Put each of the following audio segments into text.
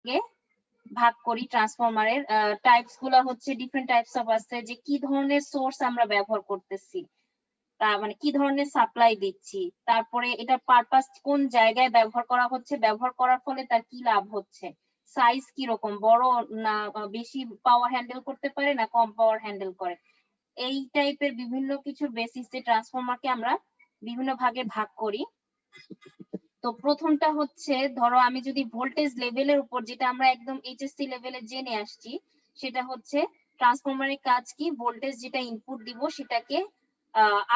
ভাগে ভাগ করি ট্রান্সফরমারের টাইপস গুলা হচ্ছে ডিফারেন্ট টাইপস অফ আছে, যে কি ধরনের সোর্স আমরা ব্যবহার করতেছি, মানে কি ধরনের সাপ্লাই দিচ্ছি, তারপরে এটা পারপাস কোন জায়গায় ব্যবহার করা হচ্ছে, ব্যবহার করার ফলে তার কি লাভ হচ্ছে, সাইজ কি রকম, বড় না বেশি পাওয়ার হ্যান্ডেল করতে পারে না কম পাওয়ার হ্যান্ডেল করে, এই টাইপের বিভিন্ন কিছুর বেসিসে ট্রান্সফরমারকে আমরা বিভিন্ন ভাগে ভাগ করি। তো প্রথমটা হচ্ছে, ধরো আমি যদি ভোল্টেজ লেভেলের উপর, যেটা আমরা একদম এইচএসসি লেভেলে জেনে আসছি, সেটা হচ্ছে ট্রান্সফরমারের কাজ কি, ভোল্টেজ যেটা ইনপুট দিব সেটাকে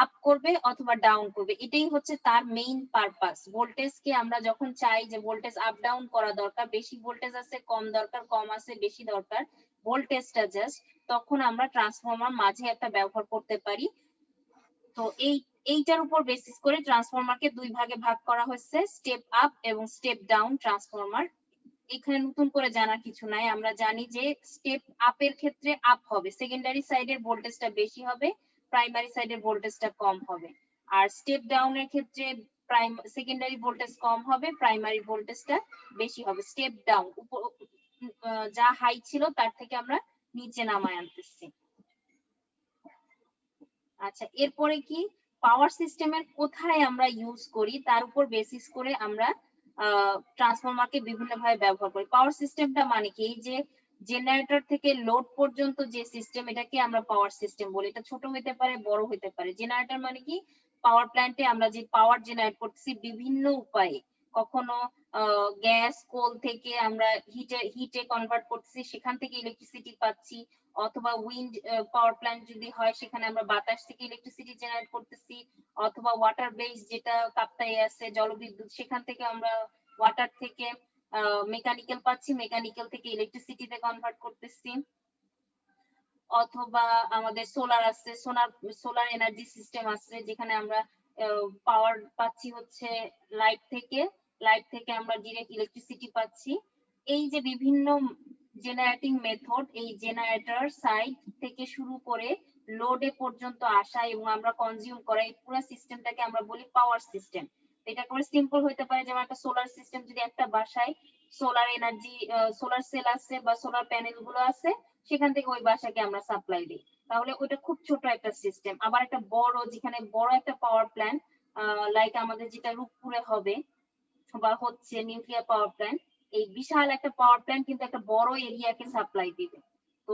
আপ করবে অথবা ডাউন করবে, এটাই হচ্ছে তার মেইন পারপাস। ভোল্টেজকে আমরা যখন চাই যে ভোল্টেজ আপ ডাউন করা দরকার, বেশি ভোল্টেজ আছে কম দরকার, কম আছে বেশি দরকার, ভোল্টেজটা জাস্ট, তখন আমরা ট্রান্সফরমার মাঝে একটা ব্যবহার করতে পারি। তো এইটার উপর বেসিস করে ট্রান্সফরমারকে দুই ভাগে ভাগ করা হয়েছে, স্টেপ আপ এবং স্টেপ ডাউন ট্রান্সফরমার। এখানে নতুন করে জানার কিছু নাই, আমরা জানি যে স্টেপ আপের ক্ষেত্রে আপ হবে, সেকেন্ডারি সাইডের ভোল্টেজটা বেশি হবে, প্রাইমারি সাইডের ভোল্টেজটা কম হবে, আর স্টেপ ডাউনের ক্ষেত্রে সেকেন্ডারি ভোল্টেজ কম হবে, প্রাইমারি ভোল্টেজটা বেশি হবে। স্টেপ ডাউন যা হাই ছিল তার থেকে আমরা নিচে নামায় আনতেছি। আচ্ছা, এরপরে কি পাওয়ার সিস্টেমের কোথায় আমরা ইউজ করি তার উপর বেসিস করে আমরা ট্রান্সফরমারকে বিভিন্নভাবে ব্যবহার করি। পাওয়ার সিস্টেমটা মানে কি, এই যে জেনারেটর থেকে লোড পর্যন্ত যে সিস্টেম, এটাকে আমরা পাওয়ার সিস্টেম বলি। এটা ছোট হতে পারে বড় হতে পারে। জেনারেটর মানে কি, পাওয়ার প্ল্যান্টে আমরা যে পাওয়ার জেনারেট করতেছি বিভিন্ন উপায়ে, কখনো গ্যাস কোল থেকে আমরা হিটে কনভার্ট করতেছি, সেখান থেকে ইলেকট্রিসিটি পাচ্ছি, অথবা উইন্ড পাওয়ার প্ল্যান্ট যদি হয় সেখানে আমরা বাতাস থেকে ইলেকট্রিসিটি জেনারেট করতেছি, অথবা ওয়াটার বেস যেটা কাপ্তাই আছে জলবিদ্যুৎ, সেখান থেকে আমরা ওয়াটার থেকে মেকানিক্যাল পাচ্ছি, মেকানিক্যাল থেকে ইলেকট্রিসিটিতে কনভার্ট করতেছি, অথবা আমাদের সোলার আছে, সোলার এনার্জি সিস্টেম আছে যেখানে আমরা পাওয়ার পাচ্ছি হচ্ছে লাইট থেকে আমরা ডিরেক্ট ইলেকট্রিসিটি পাচ্ছি। এই যে বিভিন্ন জেনারেটিং মেথড, এই জেনারেটর সাইড থেকে শুরু করে লোডে পর্যন্ত আসা এবং আমরা কনজিউম করা, এই পুরো সিস্টেমটাকে আমরা বলি পাওয়ার সিস্টেম। এটা করে সিম্পল হতে পারে, যেমন একটা সোলার সিস্টেম, যদি একটা বাসায় সোলার এনার্জি সোলার সেল আছে বা সোলার প্যানেল গুলো আছে, সেখান থেকে ওই বাসাকে আমরা সাপ্লাই দিই, তাহলে ওটা খুব ছোট একটা সিস্টেম। আবার একটা বড়, যেখানে বড় একটা পাওয়ার প্ল্যান্ট লাইক আমাদের যেটা রূপপুরে হবে বা হচ্ছে নিউক্লিয়ার পাওয়ার প্ল্যান্ট, এই বিশাল একটা পাওয়ার প্ল্যান্ট কিন্তু একটা বড় এরিয়াকে সাপ্লাই দিবে, তো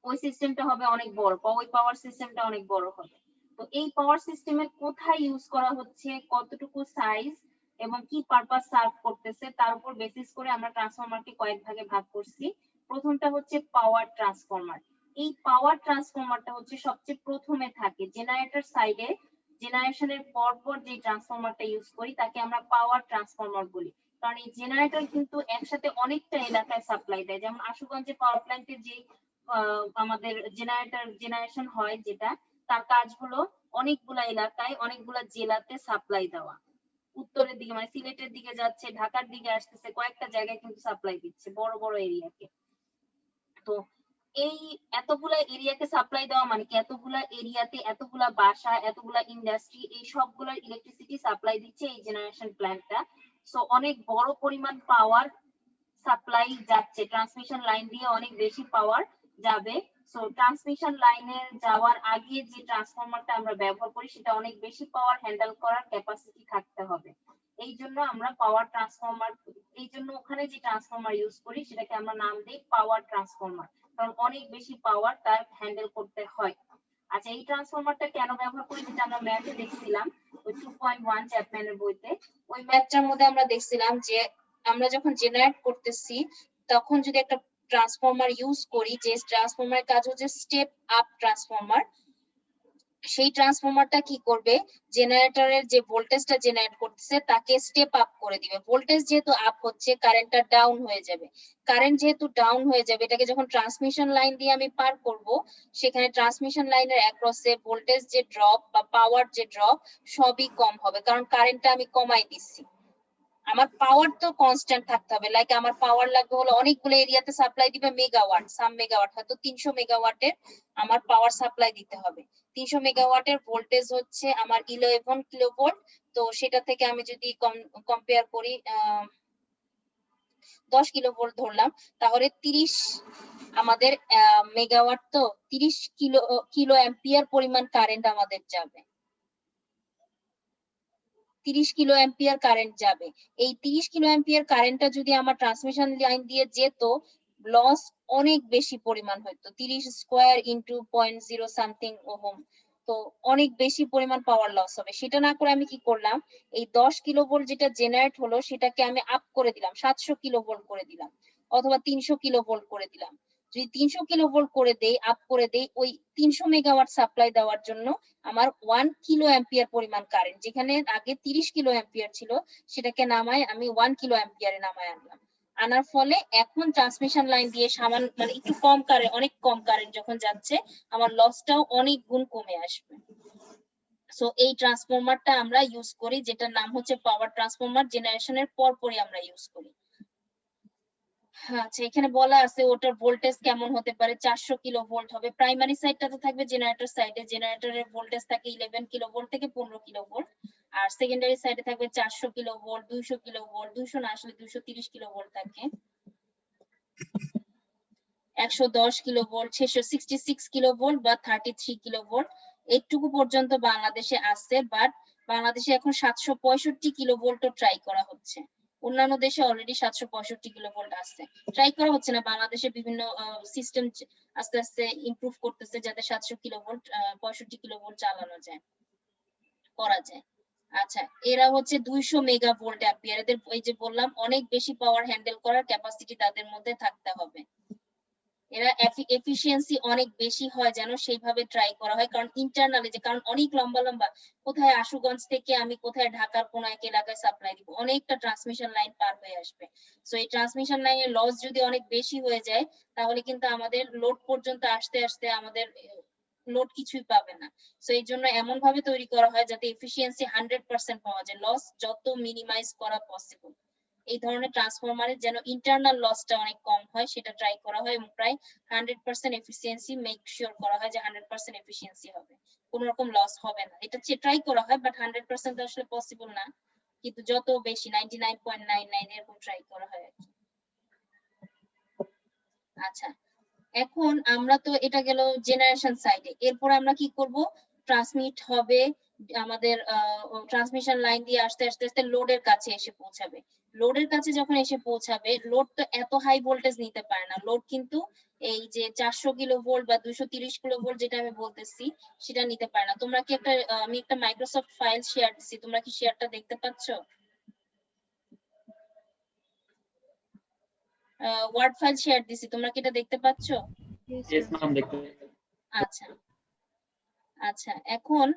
ওই সিস্টেমটা হবে অনেক বড়, ওই পাওয়ার সিস্টেমটা অনেক বড় হবে। তো এই পাওয়ার সিস্টেমের কোথায় ইউজ করা হচ্ছে, কতটুকু সাইজ এবং কি পারপাস সার্ভ করতেছে, তার উপর বেসিস করে আমরা ট্রান্সফরমারকে কয়েক ভাগে ভাগ করছি। প্রথমটা হচ্ছে পাওয়ার ট্রান্সফরমার। এই পাওয়ার ট্রান্সফরমারটা হচ্ছে সবচেয়ে প্রথমে থাকে জেনারেটর সাইডে, জেনারেশনের পর যে ট্রান্সফরমারটা ইউজ করি তাকে আমরা পাওয়ার ট্রান্সফরমার বলি, কারণ এই জেনারেটর কিন্তু একসাথে অনেকটা এলাকায় সাপ্লাই দেয়। যেমন আশুগঞ্জে পাওয়ার প্ল্যান্টের যে আমাদের জেনারেশন হয়, যেটা তার কাজ হলো অনেকগুলা এলাকায় অনেকগুলা জেলাতে সাপ্লাই দেওয়া, উত্তরের দিকে মানে সিলেটের দিকে যাচ্ছে, ঢাকার দিকে আসতেছে, কয়েকটা জায়গায় কিন্তু সাপ্লাই দিচ্ছে বড় বড় এরিয়াকে। তো এই এতগুলা এরিয়াকে সাপ্লাই দেওয়া মানে কি, এতগুলা এরিয়াতে এতগুলা বাসা, এতগুলা ইন্ডাস্ট্রি, এই সবগুলোর ইলেকট্রিসিটি সাপ্লাই দিচ্ছে এই জেনারেশন প্ল্যান্টটা। সো অনেক বড় পরিমাণ পাওয়ার সাপ্লাই যাচ্ছে, ট্রান্সমিশন লাইন দিয়ে অনেক বেশি পাওয়ার যাবে। সো ট্রান্সমিশন লাইনের যাওয়ার আগে যে ট্রান্সফরমারটা আমরা ব্যবহার করি সেটা অনেক বেশি পাওয়ার হ্যান্ডেল করার ক্যাপাসিটি থাকতে হবে। এই জন্য আমরা পাওয়ার ট্রান্সফরমার, এই জন্য ওখানে যে ট্রান্সফরমার ইউজ করি সেটাকে আমরা নাম দিই পাওয়ার ট্রান্সফরমার, কারণ অনেক বেশি পাওয়ার তার হ্যান্ডেল করতে হয়। আচ্ছা, এই ট্রান্সফরমারটা কেন ব্যবহার করি, যেটা আমরা ম্যাথে দেখছিলাম ওই 2.1 চ্যাপম্যানের বইতে, ওই ম্যাথটার মধ্যে আমরা দেখছিলাম যে আমরা যখন জেনারেট করতেছি তখন যদি একটা ট্রান্সফরমার ইউজ করি, যে ট্রান্সফরমারের কাজ হচ্ছে স্টেপ আপ ট্রান্সফরমার, সেই ট্রান্সফরমারটা কি করবে, জেনারেটরের যে ভোল্টেজটা জেনারেট করতেছে তাকে স্টেপ আপ করে দিবে। ভোল্টেজ যেহেতু আপ হচ্ছে, কারেন্টটা ডাউন হয়ে যাবে, কারেন্ট যেহেতু ডাউন হয়ে যাবে, এটাকে যখন ট্রান্সমিশন লাইন দিয়ে আমি পার করব, সেখানে ট্রান্সমিশন লাইনের অ্যাক্রসে ভোল্টেজ যে ড্রপ বা পাওয়ার যে ড্রপ সবই কম হবে, কারণ কারেন্টটা আমি কমাই দিচ্ছি। আমার পাওয়ার তো কনস্ট্যান্ট থাকতে হবে, লাইক আমার পাওয়ার লাগবে হলো অনেকগুলো এরিয়াতে সাপ্লাই দিবে মেগাওয়াট, সাম মেগাওয়াট, হয়তো 300 মেগাওয়াটের আমার পাওয়ার সাপ্লাই দিতে হবে। 300 মেগাওয়াটের ভোল্টেজ হচ্ছে আমার 11 কিলোভোল্ট, তো সেটা থেকে আমি যদি কম্পেয়ার করি 10 কিলোভোল্ট ধরলাম, তাহলে 30 আমাদের মেগাওয়াট, তো 30 কিলো অ্যাম্পিয়ার পরিমাণ কারেন্ট আমাদের যাবে। 30 কিলো অ্যাম্পিয়ার কারেন্ট যাবে। এই 30 কিলো অ্যাম্পিয়ার কারেন্টটা যদি আমার ট্রান্সমিশন লাইন দিয়ে যেত, লস অনেক বেশি পরিমাণ হতো। 30 স্কয়ার ইনটু 0.0 সামথিং ওহম, তো অনেক বেশি পরিমাণ পাওয়ার লস হবে। সেটা না করে আমি কি করলাম, এই 10 কিলোভোল্ট যেটা জেনারেট হলো সেটাকে আমি আপ করে দিলাম, 700 কিলোভোল্ট করে দিলাম, অথবা 300 কিলোভোল্ট করে দিলাম। যদি 300 কিলোভোল্ট করে দেই, আপ করে দেই, ওই 300 মেগাওয়াট সাপ্লাই দেওয়ার জন্য আমার 1 কিলো অ্যাম্পিয়ার পরিমাণ কারেন্ট, যেখানে আগে 30 কিলো অ্যাম্পিয়ার ছিল সেটাকে নামায় আমি 1 কিলো অ্যাম্পিয়ারে নামায় আনলাম। আনার ফলে এখন ট্রান্সমিশন লাইন দিয়ে সামান্য মানে একটু কম কারেন্ট, অনেক কম কারেন্ট যখন যাচ্ছে, আমার লসটাও অনেক গুণ কমে আসবে। সো এই ট্রান্সফরমারটা আমরা ইউজ করি, যেটার নাম হচ্ছে পাওয়ার ট্রান্সফরমার। জেনারেশনের পরপরই আমরা ইউজ করি। আচ্ছা, এখানে বলা আছে ওটার ভোল্টেজ কেমন হতে পারে, 400 কিলো ভোল্ট হবে। প্রাইমারি সাইডটাতে থাকবে জেনারেটর সাইডে, জেনারেটরের ভোল্টেজ থাকে 11 কিলো ভোল্ট থেকে 15 কিলো ভোল্ট। আর সেকেন্ডারি সাইডে থাকবে 400 কিলো ভোল্ট, 200 কিলো ভোল্ট, 200 না আসলে 230 কিলো ভোল্ট থাকে, 110 কিলো ভোল্ট, 666 কিলো ভোল্ট বা 33 কিলো ভোল্ট। এইটুকু পর্যন্ত বাংলাদেশে আছে, বাট বাংলাদেশে এখন 765 কিলো ভোল্টও ট্রাই করা হচ্ছে। অন্যান্য দেশে অলরেডি 765 কিলো ভোল্ট আছে, ট্রাই করা হচ্ছে না। বাংলাদেশে বিভিন্ন সিস্টেম আস্তে আস্তে ইমপ্রুভ করতেছে যাতে 700 কিলো ভোল্ট 65 কিলো ভোল্ট চালানো যায়, করা যায়। আচ্ছা, এরা হচ্ছে 200 মেগা ভোল্ট অ্যাম্পিয়ার। এদের এই যে বললাম অনেক বেশি পাওয়ার হ্যান্ডেল করার ক্যাপাসিটি তাদের মধ্যে থাকতে হবে। এরা এফিসিয়েন্সি অনেক বেশি হয় যেন সেইভাবে ট্রাই করা হয়, কারণ ইন্টারনালি যে, কারণ অনেক লম্বা লম্বা, কোথায় আশুগঞ্জ থেকে আমি কোথায় ঢাকার কোন এক এলাকায় সাপ্লাই দিব, অনেকটা ট্রান্সমিশন লাইন পার হয়ে আসবে। সো এই ট্রান্সমিশন লাইনের লস যদি অনেক বেশি হয়ে যায়, তাহলে কিন্তু আমাদের লোড পর্যন্ত আসতে আসতে আমাদের লোড কিছুই পাবে না। সো এই জন্য এমন ভাবে তৈরি করা হয় যাতে এফিসিয়েন্সি 100% পাওয়া যায়, লস যত মিনিমাইজ করা পসিবল। এই ধরনের ট্রান্সফরমারের যেন ইন্টারনাল লসটা অনেক কম হয় সেটা ট্রাই করা হয়, এবং প্রায় 100% এফিসিয়েন্সি মেক শিওর করা হয় যে 100% এফিসিয়েন্সি হবে, কোন রকম লস হবে না। এটা ট্রাই করা হয়, বাট 100% তো আসলে পসিবল না, কিন্তু যত বেশি 99.99 এরকম ট্রাই করা হয় আর কি। আচ্ছা, এখন আমরা তো এটা গেল জেনারেশন সাইডে, এরপর আমরা কি করব, ট্রান্সমিট হবে আমাদের ট্রান্সমিশন লাইন দিয়ে আস্তে আস্তে আস্তে লোডের কাছে এসে পৌঁছাবে। লোডের কাছে যখন এসে পৌঁছাবে, লোড তো এত হাই ভোল্টেজ নিতে পারে না। লোড কিন্তু এই যে 400 কিলো ভোল্ট বা 230 কিলো ভোল্ট যেটা আমি বলতেছি সেটা নিতে পারে না। তোমরা কি একটা আমি একটা মাইক্রোসফট ফাইল শেয়ার দিছি, তোমরা কি শেয়ারটা দেখতে পাচ্ছো? ওয়ার্ড ফাইল শেয়ার দিছি, তোমরা কি এটা দেখতে পাচ্ছো? ইয়েস ম্যাম, দেখতে। আচ্ছা আচ্ছা, এখন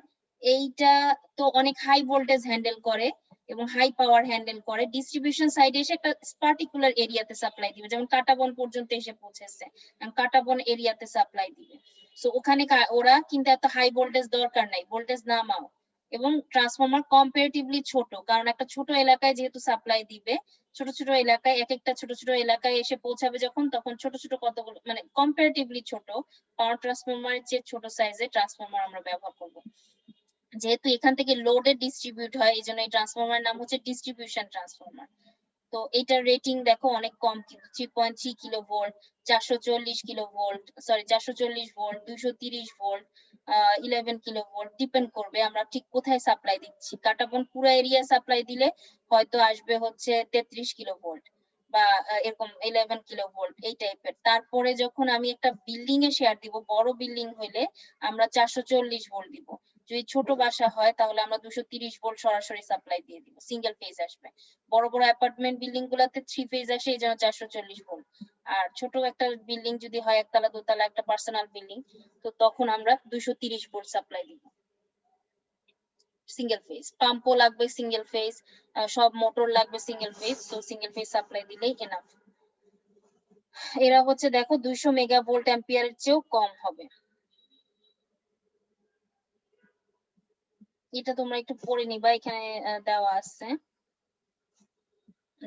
এইটা তো অনেক হাই ভোল্টেজ হ্যান্ডেল করে এবং হাই পাওয়ার হ্যান্ডেল করে। ডিস্ট্রিবিউশন সাইডে এসে একটা পার্টিকুলার এরিয়াতে সাপ্লাই দিবে, যেমন কাটাবন পর্যন্ত এসে পৌঁছেছে, কাটাবন এরিয়াতে সাপ্লাই দিবে। সো ওখানে ওরা কিন্তু এত হাই ভোল্টেজ দরকার নাই, ভোল্টেজ নামাও। এবং ট্রান্সফরমার কম্পারেটিভলি ছোট, কারণ একটা ছোট এলাকায় যেহেতু সাপ্লাই দিবে, ছোট ছোট এলাকায় এক একটা ছোট ছোট এলাকায় এসে পৌঁছাবে যখন, তখন ছোট ছোট কতগুলো মানে কম্পারেটিভলি ছোট পাওয়ার ট্রান্সফরমারের চেয়ে ছোট সাইজের ট্রান্সফরমার আমরা ব্যবহার করব। যেহেতু এখান থেকে লোডে ডিস্ট্রিবিউট হয়, এই জন্য এই ট্রান্সফরমার নাম হচ্ছে ডিস্ট্রিবিউশন ট্রান্সফরমার। তো এটার রেটিং দেখো অনেক কম, কিন্তু 3.3 kilo volt, 440 kilo volt, sorry 440 volt, 230 volt, 11 kilo volt, depend করবে আমরা ঠিক কোথায় সাপ্লাই দিচ্ছি। কাটাবন পুরো এরিয়া সাপ্লাই দিলে হয়তো আসবে হচ্ছে 33 কিলো ভোল্ট বা এরকম 11 কিলো ভোল্ট এই টাইপের। তারপরে যখন আমি একটা বিল্ডিং এ শেয়ার দিব, বড় বিল্ডিং হইলে আমরা 440 ভোল্ট দিব। যদি ছোট বাসা হয় তাহলে আমরা 230 ভোল্ট সরাসরি সাপ্লাই দিয়ে দিব, সিঙ্গেল ফেজ আসবে। বড় বড় অ্যাপার্টমেন্ট বিল্ডিং গুলাতে 3 ফেজ আসে, এই জন্য 440 ভোল্ট। আর ছোট একটা বিল্ডিং যদি হয়, একতলা দোতলা একটা পার্সোনাল বিল্ডিং, তো তখন আমরা 230 ভোল্ট সাপ্লাই দিব, সিঙ্গেল ফেজ। পাম্পও লাগবে সিঙ্গেল ফেজ, সব মোটর লাগবে সিঙ্গেল ফেজ, তো সিঙ্গেল ফেজ সাপ্লাই দিলেই এনাফ। এরা হচ্ছে দেখো 200 মেগা ভোল্ট অ্যাম্পিয়ারের চেয়েও কম হবে। এটা তোমরা একটু পড়ে নিবা, এখানে দেওয়া আছে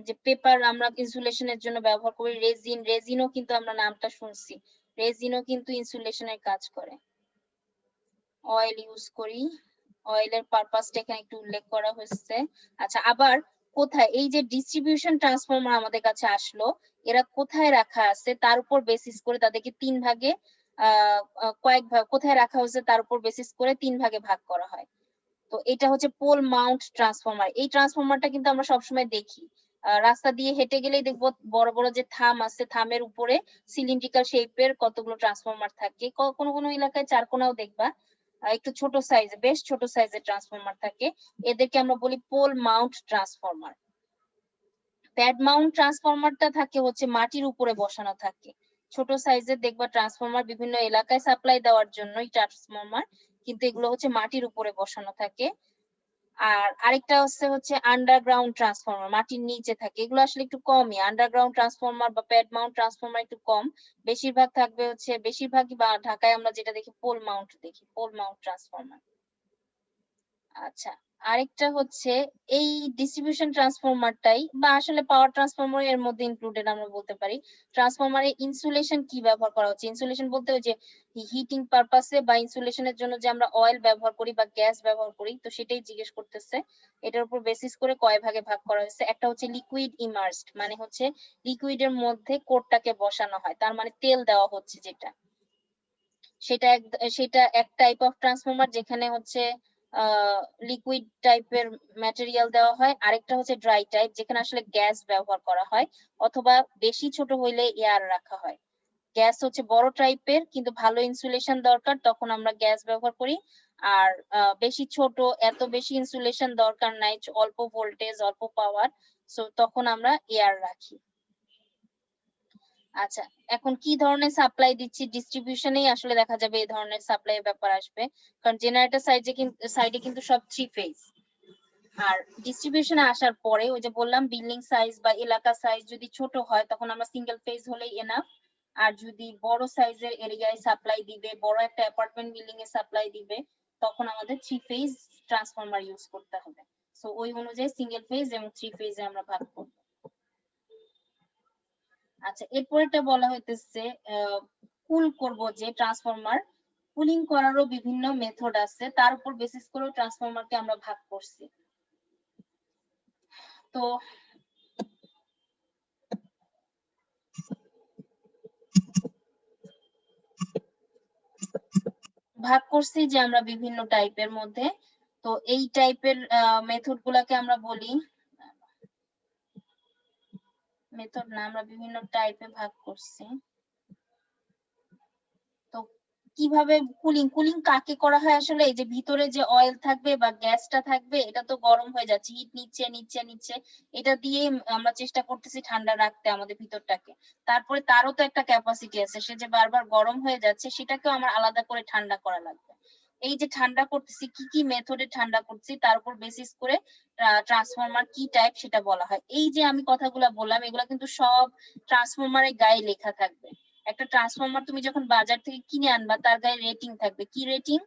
যে পেপার আমরা ইনসুলেশনের জন্য ব্যবহার করি, রেজিন, রেজিনও কিন্তু আমরা নামটা শুনছি, রেজিনও কিন্তু ইনসুলেশনের কাজ করে। অয়েল ইউজ করি, অয়েলের পারপাসটা এখানে একটু উল্লেখ করা হয়েছে। আচ্ছা, আবার কোথায় এই যে ডিস্ট্রিবিউশন ট্রান্সফরমার আমাদের কাছে আসলো, এরা কোথায় রাখা আছে তার উপর বেসিস করে তাদেরকে 3 ভাগে কয়েক ভাগ কোথায় রাখা হয়েছে তার উপর বেসিস করে 3 ভাগে ভাগ করা হয়। তো এটা হচ্ছে পোল মাউন্ট ট্রান্সফরমার। এই ট্রান্সফরমারটা কিন্তু আমরা সবসময় দেখি, রাস্তা দিয়ে হেঁটে গেলেই দেখবো বড় বড় যে থাম আছে, থামের উপরে সিলিন্ড্রিক্যাল শেপের কতগুলো ট্রান্সফরমার থাকে। কোনো কোনো এলাকায় চারকোনাও দেখবা, একটু ছোট সাইজ, বেশ ছোট সাইজের ট্রান্সফরমার থাকে, এদেরকে আমরা বলি pole mount transformer. Pad mount ট্রান্সফরমারটা থাকে হচ্ছে মাটির উপরে বসানো থাকে। ছোট সাইজের দেখবা ট্রান্সফরমার বিভিন্ন এলাকায় সাপ্লাই দেওয়ার জন্যই ট্রান্সফরমার, কিন্তু এগুলো হচ্ছে মাটির উপরে বসানো থাকে। আর আরেকটা হচ্ছে আন্ডারগ্রাউন্ড ট্রান্সফরমার, মাটির নিচে থাকে। এগুলো আসলে একটু কমই, আন্ডারগ্রাউন্ড ট্রান্সফরমার বা প্যাড মাউন্ট ট্রান্সফরমার একটু কম। বেশিরভাগ থাকবে হচ্ছে, বেশিরভাগই বা ঢাকায় আমরা যেটা দেখি পোল মাউন্ট দেখি, পোল মাউন্ট ট্রান্সফরমার। আচ্ছা, আরেকটা হচ্ছে এই ডিস্ট্রিবিউশন ট্রান্সফরমারটাই বা আসলে পাওয়ার ট্রান্সফরমার এর মধ্যে ইনক্লুডেড আমরা বলতে পারি। ট্রান্সফরমারে ইনসুলেশন কি ব্যবহার করা হচ্ছে? ইনসুলেশন বলতে ওই যে হিটিং পারপাসে বা ইনসুলেশনের জন্য যে আমরা অয়েল ব্যবহার করি বা গ্যাস ব্যবহার করি, তো সেটাই জিজ্ঞেস করতেছে। এটার উপর বেসিস করে কয় ভাগে ভাগ করা হয়েছে। একটা হচ্ছে লিকুইড ইমার্সড, মানে হচ্ছে লিকুইডের মধ্যে কোটটাকে বসানো হয়, তার মানে তেল দেওয়া হচ্ছে যেটা, সেটা এক টাইপ অফ ট্রান্সফরমার যেখানে হচ্ছে লিকুইড টাইপের ম্যাটেরিয়াল দেওয়া হয়। আরেকটা হচ্ছে ড্রাই টাইপ, যেখানে আসলে গ্যাস ব্যবহার করা হয়, অথবা বেশি ছোট হইলে এয়ার রাখা হয়। গ্যাস হচ্ছে বড় টাইপের, কিন্তু ভালো ইনসুলেশন দরকার, তখন আমরা গ্যাস ব্যবহার করি। আর বেশি ছোট, এত বেশি ইনসুলেশন দরকার নাই, অল্প ভোল্টেজ অল্প পাওয়ার, সো তখন আমরা এয়ার রাখি। আচ্ছা, এখন কি ধরনের সাপ্লাই দিচ্ছি? ডিস্ট্রিবিউশনেই আসলে দেখা যাবে এই ধরনের সাপ্লাই ব্যাপার আসবে, কারণ জেনারেটর সাইডে কিন্তু সব 3 ফেজ। আর ডিস্ট্রিবিউশনে আসার পরে ওই যে বললাম বিল্ডিং সাইজ বা এলাকা সাইজ যদি ছোট হয় তখন আমরা সিঙ্গেল ফেজ হলেই এনাফ। আর যদি বড় সাইজের এরিয়ায় সাপ্লাই দিবে, বড় একটা অ্যাপার্টমেন্ট বিল্ডিং এ সাপ্লাই দিবে, তখন আমাদের 3 ফেজ ট্রান্সফরমার ইউজ করতে হবে। সো ওই অনুযায়ী সিঙ্গেল ফেজ এবং 3 ফেজে আমরা ভাগ করব। আচ্ছা, এরপরেটা বলা হইতেছে কুল করব যে ট্রান্সফরমার, কুলিং করারও বিভিন্ন মেথড আছে, তার উপর বেসিস করে ট্রান্সফরমারকে আমরা ভাগ করছি। তো ভাগ করছি যে আমরা বিভিন্ন টাইপের মধ্যে, তো এই টাইপের মেথড গুলাকে আমরা বলি, মেথড না, আমরা বিভিন্ন টাইপে ভাগ করছি। তো কিভাবে কুলিং কাকে করা হয়? আসলে এই যে ভিতরে যে অয়েল থাকবে বা গ্যাসটা থাকবে, এটা তো গরম হয়ে যাচ্ছে, হিট নিচ্ছে নিচ্ছে নিচ্ছে, এটা দিয়ে আমরা চেষ্টা করতেছি ঠান্ডা রাখতে আমাদের ভিতরটাকে। তারপরে তারও তো একটা ক্যাপাসিটি আছে, সে যে বারবার গরম হয়ে যাচ্ছে সেটাকেও আমার আলাদা করে ঠান্ডা করা লাগবে। এই যে ঠান্ডা করতেছি, কি কি মেথডে ঠান্ডা করছি তার উপর বেসিস করে ট্রান্সফরমার কি টাইপ সেটা বলা হয়। এই যে আমি কথাগুলো বললাম, এগুলা কিন্তু সব ট্রান্সফরমারের গায়ে লেখা থাকবে। একটা ট্রান্সফরমার তুমি যখন বাজার থেকে কিনে আনবা, তার গায়ে রেটিং থাকবে। কি রেটিং?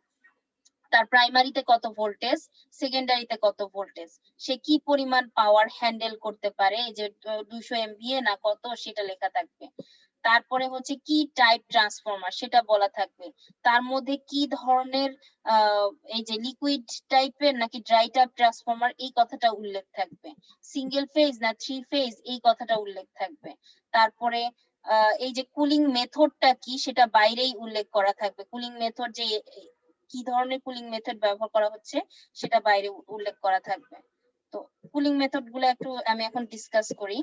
তার প্রাইমারিতে কত ভোল্টেজ, সেকেন্ডারিতে কত ভোল্টেজ, সে কি পরিমাণ পাওয়ার হ্যান্ডেল করতে পারে, এই যে 200 এমভিএ না কত, সেটা লেখা থাকবে। তারপরে হচ্ছে কি টাইপ ট্রান্সফরমার সেটা বলা থাকবে। তার মধ্যে কি ধরনের এই যে লিকুইড টাইপের নাকি ড্রাই টাইপ ট্রান্সফরমার, এই কথাটা উল্লেখ থাকবে। সিঙ্গেল ফেজ না 3 ফেজ, এই কথাটা উল্লেখ থাকবে। তারপরে এই যে কুলিং মেথডটা কি সেটা বাইরেই উল্লেখ করা থাকবে। কুলিং মেথড যে কি ধরনের কুলিং মেথড ব্যবহার করা হচ্ছে সেটা বাইরে উল্লেখ করা থাকবে। তো কুলিং মেথড গুলো একটু আমি এখন ডিসকাস করি।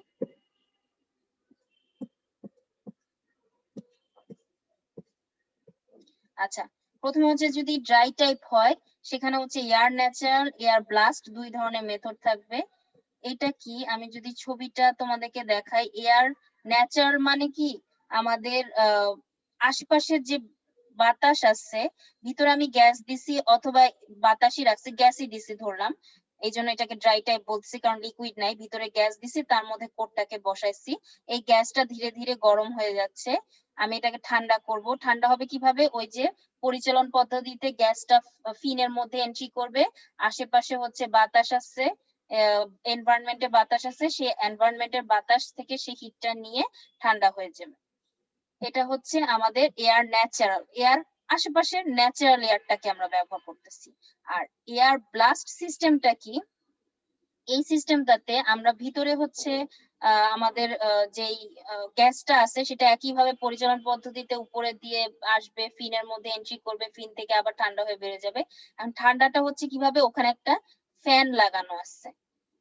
আচ্ছা, প্রথমে হচ্ছে যদি ড্রাই টাইপ হয়, সেখানে হচ্ছে এয়ার ন্যাচারাল, এয়ার ব্লাস্ট, দুই ধরনের মেথড থাকবে। এটা কি, আমি যদি ছবিটা তোমাদেরকে দেখাই, এয়ার ন্যাচারাল মানে কি, আমাদের আশেপাশের যে বাতাস আছে, ভিতরে আমি গ্যাস দিছি অথবা বাতাসই রাখছি, গ্যাসই দিছি ধরলাম, এই জন্য এটাকে ড্রাই টাইপ বলছি, কারণ লিকুইড নাই, ভিতরে গ্যাস দিছি, তার মধ্যে কোটটাকে বসাইছি, এই গ্যাসটা ধীরে ধীরে গরম হয়ে যাচ্ছে, আমি এটাকে ঠান্ডা করব। ঠান্ডা হবে কিভাবে? ওই যে পরিচালন পদ্ধতিতে গ্যাসটা ফিনের মধ্যে এন্ট্রি করবে, আশেপাশে হচ্ছে বাতাস আছে, এনভায়রনমেন্টে বাতাস আছে, সেই এনভায়রনমেন্টের বাতাস থেকে সেই হিটটা নিয়ে ঠান্ডা হয়ে যাবে। এটা হচ্ছে আমাদের এয়ার ন্যাচারাল, এয়ার আশেপাশের ন্যাচারাল এয়ারটাকে আমরা ব্যবহার করতেছি। আর এয়ার ব্লাস্ট সিস্টেমটা কি? এই সিস্টেমটাতে আমরা ভিতরে হচ্ছে আমাদের যেই গ্যাসটা আছে সেটা একইভাবে পরিচালন পদ্ধতিতে উপরে দিয়ে আসবে, ফিনের মধ্যে এন্ট্রি করবে, ফিন থেকে আবার ঠান্ডা হয়ে বেরিয়ে যাবে। আর ঠান্ডাটা হচ্ছে কিভাবে, ওখানে একটা ফ্যান লাগানো আছে।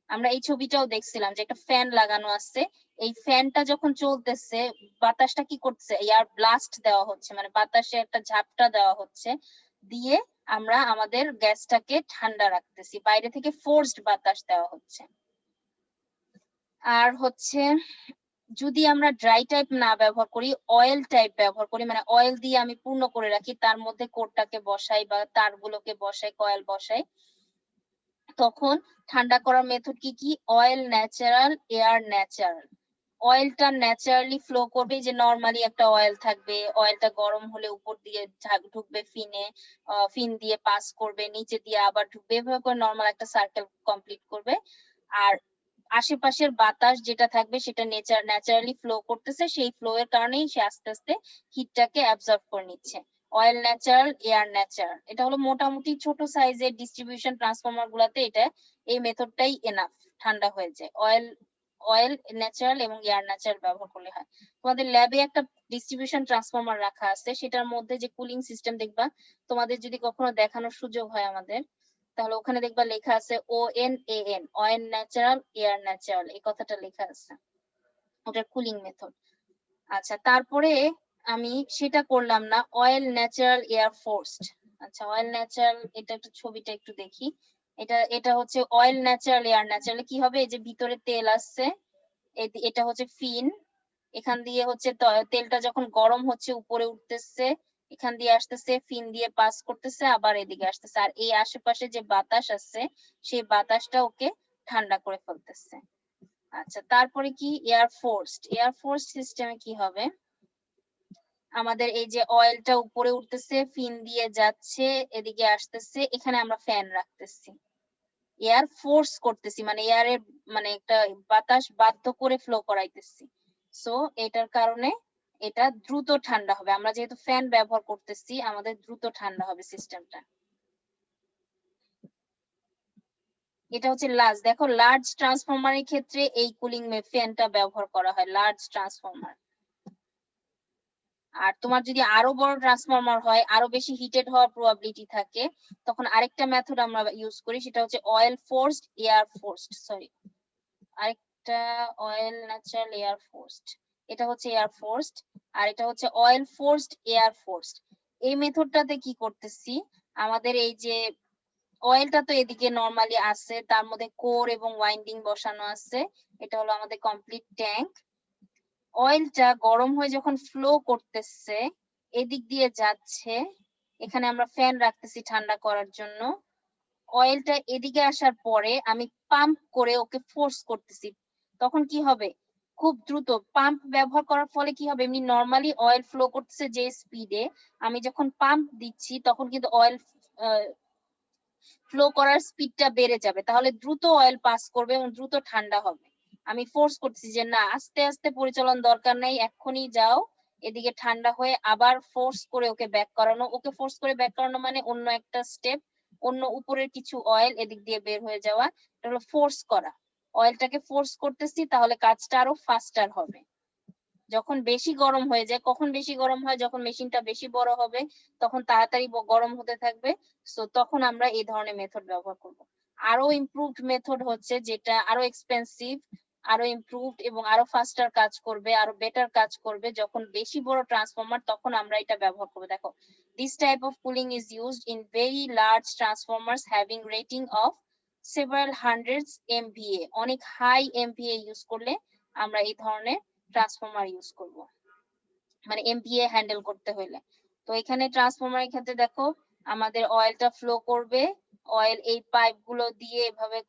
আমরা এই ছবিটাও দেখছিলাম যে একটা ফ্যান লাগানো আছে। এই ফ্যানটা যখন চলতেছে বাতাসটা কি করছে, এয়ার ব্লাস্ট দেওয়া হচ্ছে, মানে বাতাসে একটা ঝাপটা দেওয়া হচ্ছে, দিয়ে আমরা আমাদের গ্যাসটাকে ঠান্ডা রাখতেছি, বাইরে থেকে ফোর্সড বাতাস দেওয়া হচ্ছে। আর হচ্ছে যদি আমরা ড্রাই টাইপ না ব্যবহার করি, অয়েল টাইপ ব্যবহার করি, মানে অয়েল দিয়ে আমি পূর্ণ করে রাখি, তার মধ্যে কোরটাকে বসাই বা তারগুলোকে বসাই, কয়েল বসাই, তখন ঠান্ডা করার মেথড কি কি, অয়েল ন্যাচারাল, এয়ার ন্যাচারাল। অয়েলটা ন্যাচারালি ফ্লো করবে, যে নরমালি একটা অয়েল থাকবে, অয়েলটা গরম হলে উপর দিয়ে ঢুকবে ফিনে, ফিন দিয়ে পাস করবে, নিচে দিয়ে আবার ঢুকবে, এভাবে করে নরমাল একটা সার্কেল কমপ্লিট করবে। আর আশেপাশের বাতাস যেটা থাকবে সেটা ন্যাচারালি ফ্লো করতেছে, সেই ফ্লো এর কারণেই সে আস্তে আস্তে হিটটাকে অ্যাবজর্ব করে নিচ্ছে। অয়েল ন্যাচারাল, এয়ার ন্যাচারাল, এটা হলো মোটামুটি ছোট সাইজের ডিস্ট্রিবিউশন ট্রান্সফরমার গুলাতে এটা এই মেথডটাই এনাফ, ঠান্ডা হয়ে যায়। অয়েল ন্যাচারাল এবং এয়ার ন্যাচারাল ব্যবহার করলে হয়। তোমাদের ল্যাবে একটা ডিস্ট্রিবিউশন ট্রান্সফরমার রাখা আছে, সেটার মধ্যে যে কুলিং সিস্টেম দেখবা, তোমাদের যদি কখনো দেখানোর সুযোগ হয় আমাদের, তাহলে ওখানে দেখবা লেখা আছে ONAN, oil natural, air natural, এই কথাটা লেখা আছে, ওটার কুলিং মেথড। আচ্ছা, তারপরে আমি সেটা করলাম না, অয়েল ন্যাচারাল, এয়ার ফোর্সড। আচ্ছা, অয়েল ন্যাচারাল, এটা একটু ছবিটা একটু দেখি। এটা হচ্ছে অয়েল ন্যাচারাল, এয়ার ন্যাচারাল কি হবে, এই যে ভিতরে তেল আসছে, এটা হচ্ছে ফিন, এখান দিয়ে হচ্ছে তেলটা যখন গরম হচ্ছে উপরে উঠতেছে, এখান দিয়ে আসতেছে, ফিন দিয়ে পাস করতেছে, আবার এদিকে আসতেছে, আর এই আশেপাশে যে বাতাস আছে সেই বাতাসটা ওকে ঠান্ডা করে ফেলতেছে। আচ্ছা, তারপরে কি, এয়ার ফোর্সড। এয়ার ফোর্স সিস্টেমে কি হবে, আমাদের এই যে অয়েলটা উপরে উঠতেছে, ফিন দিয়ে যাচ্ছে, এদিকে আসতেছে, এখানে আমরা ফ্যান রাখতেছি, এয়ার ফোর্স করতেছি, মানে এয়ারের মানে একটা বাতাস বাধ্য করে ফ্লো করাইতেছি। সো এটার কারণে এটা দ্রুত ঠান্ডা হবে, আমরা যেহেতু ফ্যান ব্যবহার করতেছি আমাদের দ্রুত ঠান্ডা হবে সিস্টেমটা। এটা হচ্ছে লার্জ, দেখো লার্জ ট্রান্সফরমারের ক্ষেত্রে এই কুলিং ফ্যানটা ব্যবহার করা হয়, লার্জ ট্রান্সফরমার। আর তোমার যদি আরো বড় ট্রান্সফরমার হয়, আরো বেশি হিটেড হওয়ার প্রবাবিলিটি থাকে, তখন আরেকটা মেথড আমরা ইউজ করি, সেটা হচ্ছে oil forced, air forced, sorry আরেকটা, অয়েল ন্যাচারাল, এয়ার ফোর্সড, এটা হচ্ছে এয়ার ফোর্সড, আর এটা হচ্ছে অয়েল ফোর্সড, এয়ার ফোর্সড। এই মেথডটাতে কি করতেছি, আমাদের এই যে অয়েলটা তো এদিকে নরমালি আছে, তার মধ্যে কোর এবং ওয়াইন্ডিং বসানো আছে, এটা হলো আমাদের কমপ্লিট ট্যাঙ্ক। অয়েলটা গরম হয়ে যখন ফ্লো করতেছে, এদিক দিয়ে যাচ্ছে, এখানে আমরা ফ্যান রাখতেছি ঠান্ডা করার জন্য, অয়েলটা এদিকে আসার পরে আমি পাম্প করে ওকে ফোর্স করতেছি, তখন কি হবে, খুব দ্রুত পাম্প ব্যবহার করার ফলে কি হবে, এমনি নরমালি অয়েল ফ্লো করতেছে যে স্পিডে, আমি যখন পাম্প দিচ্ছি তখন কিন্তু অয়েল ফ্লো করার স্পিডটা বেড়ে যাবে, তাহলে দ্রুত অয়েল পাস করবে এবং দ্রুত ঠান্ডা হবে। আমি ফোর্স করতেছি যে না, আস্তে আস্তে পরিচালন দরকার নেই, এক্ষুনি যাও, এদিকে ঠান্ডা হয়ে আবার ফোর্স করে ওকে ব্যাক করানো, ওকে ফোর্স করে ব্যাক করানো মানে অন্য একটা স্টেপ, অন্য উপরের কিছু অয়েল এদিক দিয়ে বের হয়ে যাওয়া, এটা হলো ফোর্স করা। অয়েলটাকে ফোর্স করতেছি, তাহলে কাজটা আরো ফাস্টার হবে। যখন বেশি গরম হয়ে যায়, কখন বেশি গরম হয়, যখন মেশিনটা বেশি বড় হবে, তখন তাড়াতাড়ি গরম হতে থাকবে, সো তখন আমরা এই ধরনের মেথড ব্যবহার করব। আরো ইমপ্রুভড মেথড হচ্ছে যেটা আরো এক্সপেন্সিভ, আরো ইমপ্রুভড এবং আরো ফাস্টার কাজ করবে, আরো বেটার কাজ করবে, যখন বেশি বড় ট্রান্সফরমার তখন আমরা এটা ব্যবহার করব। দেখো, this type of cooling is used in very large transformers having rating of several hundreds MVA, অনেক হাই MVA ইউজ করলে আমরা এই ধরনের ট্রান্সফরমার ইউজ করব, মানে এমপিএ হ্যান্ডেল করতে হলে। তো এখানে ট্রান্সফরমারের ক্ষেত্রে দেখো, আমাদের অয়েলটা ফ্লো করবে, অয়েল এই পাইপ গুলো দিয়ে এভাবে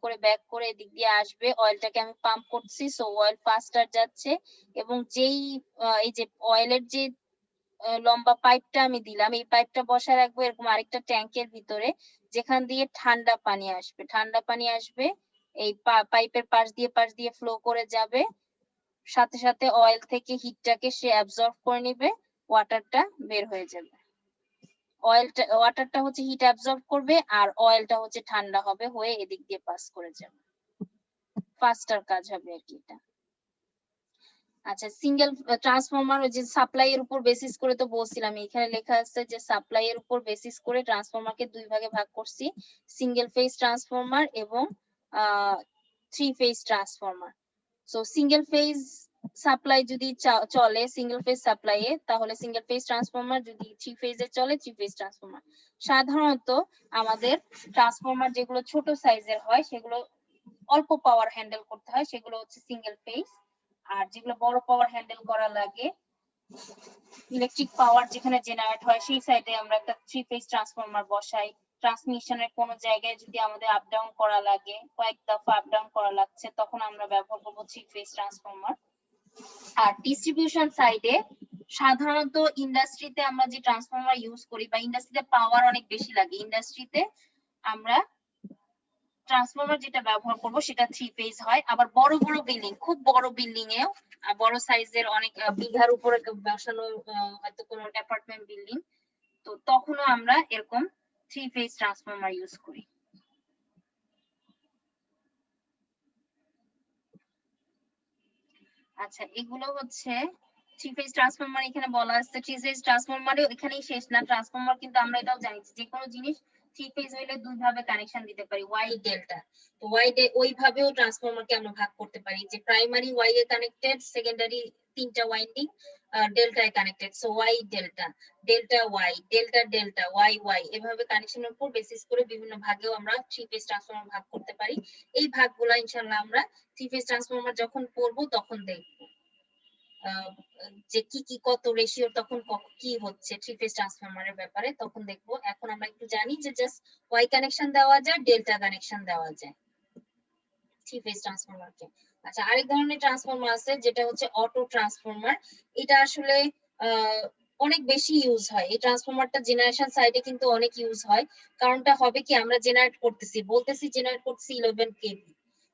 করে ব্যাক করে এদিক দিয়ে আসবে, অয়েলটাকে আমি পাম্প করছি, সো অয়েল ফাস্টার যাচ্ছে, এবং যেই এই যে অয়েলের যে লম্বা পাইপটা আমি দিলাম, এই পাইপটা বসায় রাখবো এরকম আরেকটা ট্যাঙ্কের ভিতরে, যেখান দিয়ে ঠান্ডা পানি আসবে, ঠান্ডা পানি আসবে, এই পাইপের পাশ দিয়ে ফ্লো করে যাবে, সাথে সাথে অয়েল থেকে হিটটাকে সে অ্যাবজর্ব করে নিবে, ওয়াটারটা বের হয়ে যাবে। ওয়াটারটা হচ্ছে হিট অ্যাবজর্ব করবে, আর অয়েলটা হচ্ছে ঠান্ডা হবে, হয়ে এদিক দিয়ে পাস করে যাবে। ফাস্টার কাজ হবে আর কি এটা। আচ্ছা, সিঙ্গেল ট্রান্সফরমার ওই যে সাপ্লাই এর উপর বেসিস করে তো বলছিলাম, এখানে লেখা আছে যে সাপ্লাই এর উপর বেসিস করে ট্রান্সফরমারকে দুই ভাগে ভাগ করছি, সিঙ্গেল ফেজ ট্রান্সফরমার এবং 3 phase transformer. So single phase supply যদি চলে সিঙ্গেল ফেজ সাপ্লাই এ, তাহলে সিঙ্গেল ফেজ ট্রান্সফরমার যদি 3 ফেজে চলে 3 ফেজ ট্রান্সফরমার। সাধারণত আমাদের ট্রান্সফরমার যেগুলো ছোট সাইজের হয় সেগুলো অল্প পাওয়ার হ্যান্ডেল করতে হয়, সেগুলো হচ্ছে সিঙ্গেল ফেজ। আর যেগুলো বড় পাওয়ার হ্যান্ডেল করা লাগে, ইলেকট্রিক পাওয়ার যেখানে জেনারেট হয় সেই সাইডে আমরা একটা 3 ফেজ ট্রান্সফরমার বসাই। ট্রান্সমিশনের কোন জায়গায় যদি আমাদের আপ ডাউন করা লাগে, কয়েক দফা আপ ডাউন করা লাগছে, তখন আমরা ব্যবহার করব 3 ফেজ ট্রান্সফরমার। আর ডিস্ট্রিবিউশন সাইডে সাধারণত ইন্ডাস্ট্রিতে আমরা যে ট্রান্সফরমার ইউজ করি বা ইন্ডাস্ট্রিতে পাওয়ার অনেক বেশি লাগে, ইন্ডাস্ট্রিতে আমরা ট্রান্সফরমার যেটা ব্যবহার করব সেটা 3 ফেজ হয়। আবার বড় বড় বিল্ডিং, খুব বড় বিল্ডিং এও বড় সাইজের অনেক বিঘার উপরে বসানো হয়তো কোনো অ্যাপার্টমেন্ট বিল্ডিং, তো তখনও আমরা এরকম 3 ফেজ ট্রান্সফরমার ইউজ করি। আচ্ছা, এগুলো হচ্ছে 3 ফেজ ট্রান্সফরমার। এখানে বলা আছে 3 ফেজ ট্রান্সফরমারও এখানেই শেষ না, ট্রান্সফরমার কিন্তু আমরা এটাও জানি যে কোনো জিনিস 3 ফেজ হইলে দুই ভাবে কানেকশন দিতে পারি, ওয়াই ডেল্টা। তো ওয়াই ওইভাবেও ট্রান্সফরমারকে আমরা ভাগ করতে পারি, যে প্রাইমারি ওয়াই এ কানেক্টেড, সেকেন্ডারি তিনটা ওয়াইন্ডিং ডেল্টায় connected, so Y delta, delta Y, delta delta, Y Y, এভাবে কানেকশনের উপর বেসিস করে বিভিন্ন ভাগেও আমরা 3 ফেজ ট্রান্সফরমার ভাগ করতে পারি। এই ভাগগুলো ইনশাআল্লাহ আমরা 3 ফেজ ট্রান্সফরমার যখন পড়বো তখন দেখবো যে কি কি কত রেশিও তখন কি হচ্ছে 3 ফেজ ট্রান্সফরমারের ব্যাপারে, তখন দেখবো। এখন আমরা একটু জানি যে জাস্ট ওয়াই কানেকশন দেওয়া যায়, ডেল্টা কানেকশন দেওয়া যায় 3 ফেজ ট্রান্সফরমারকে। আচ্ছা, আরেক ধরনের ট্রান্সফরমার আছে যেটা হচ্ছে অটো ট্রান্সফরমার। এটা আসলে অনেক বেশি ইউজ হয় এই ট্রান্সফরমারটা, জেনারেশন সাইডে কিন্তু অনেক ইউজ হয়। কারণটা হবে কি, আমরা জেনারেট করতেছি, বলতেছি জেনারেট করতেছি 11 কেভি,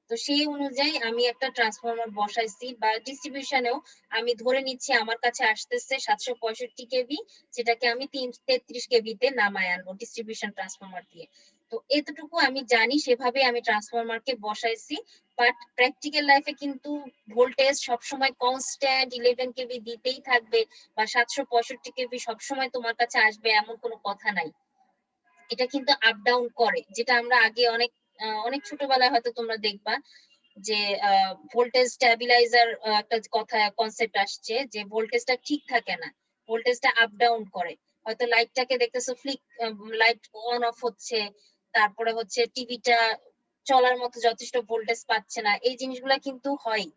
তো সেই অনুযায়ী আমি একটা ট্রান্সফরমার বসাইছি, বা ডিস্ট্রিবিউশনেও আমি ধরে নিচ্ছি আমার কাছে আসতেছে 765 কেভি, যেটাকে আমি 33 কেভিতে নামায় আনবো ডিস্ট্রিবিউশন ট্রান্সফরমার দিয়ে। তো এতটুকু আমি জানি, সেভাবে আমি ট্রান্সফরমারকে বসাইছি। বাট প্র্যাকটিক্যাল লাইফে কিন্তু ভোল্টেজ সবসময় কনস্ট্যান্ট 11 কেভি দিতেই থাকবে, বা 765 কেভি সবসময় তোমার কাছে আসবে এমন কোনো কথা নাই। এটা কিন্তু আপ ডাউন করে, যেটা আমরা আগে অনেক অনেক ছোটবেলায় হয়তো তোমরা দেখবা যে ভোল্টেজ স্ট্যাবিলাইজার একটা কথা কনসেপ্ট আসছে, যে ভোল্টেজটা ঠিক থাকে না, ভোল্টেজটা আপ ডাউন করে। হয়তো লাইটটাকে দেখতেছো ফ্লিক, লাইট অন অফ হচ্ছে, তারপরে হচ্ছে টিভিটা চলার মতো যথেষ্ট ভোল্টেজ পাচ্ছে না, এই জিনিসগুলা কিন্তু হয়।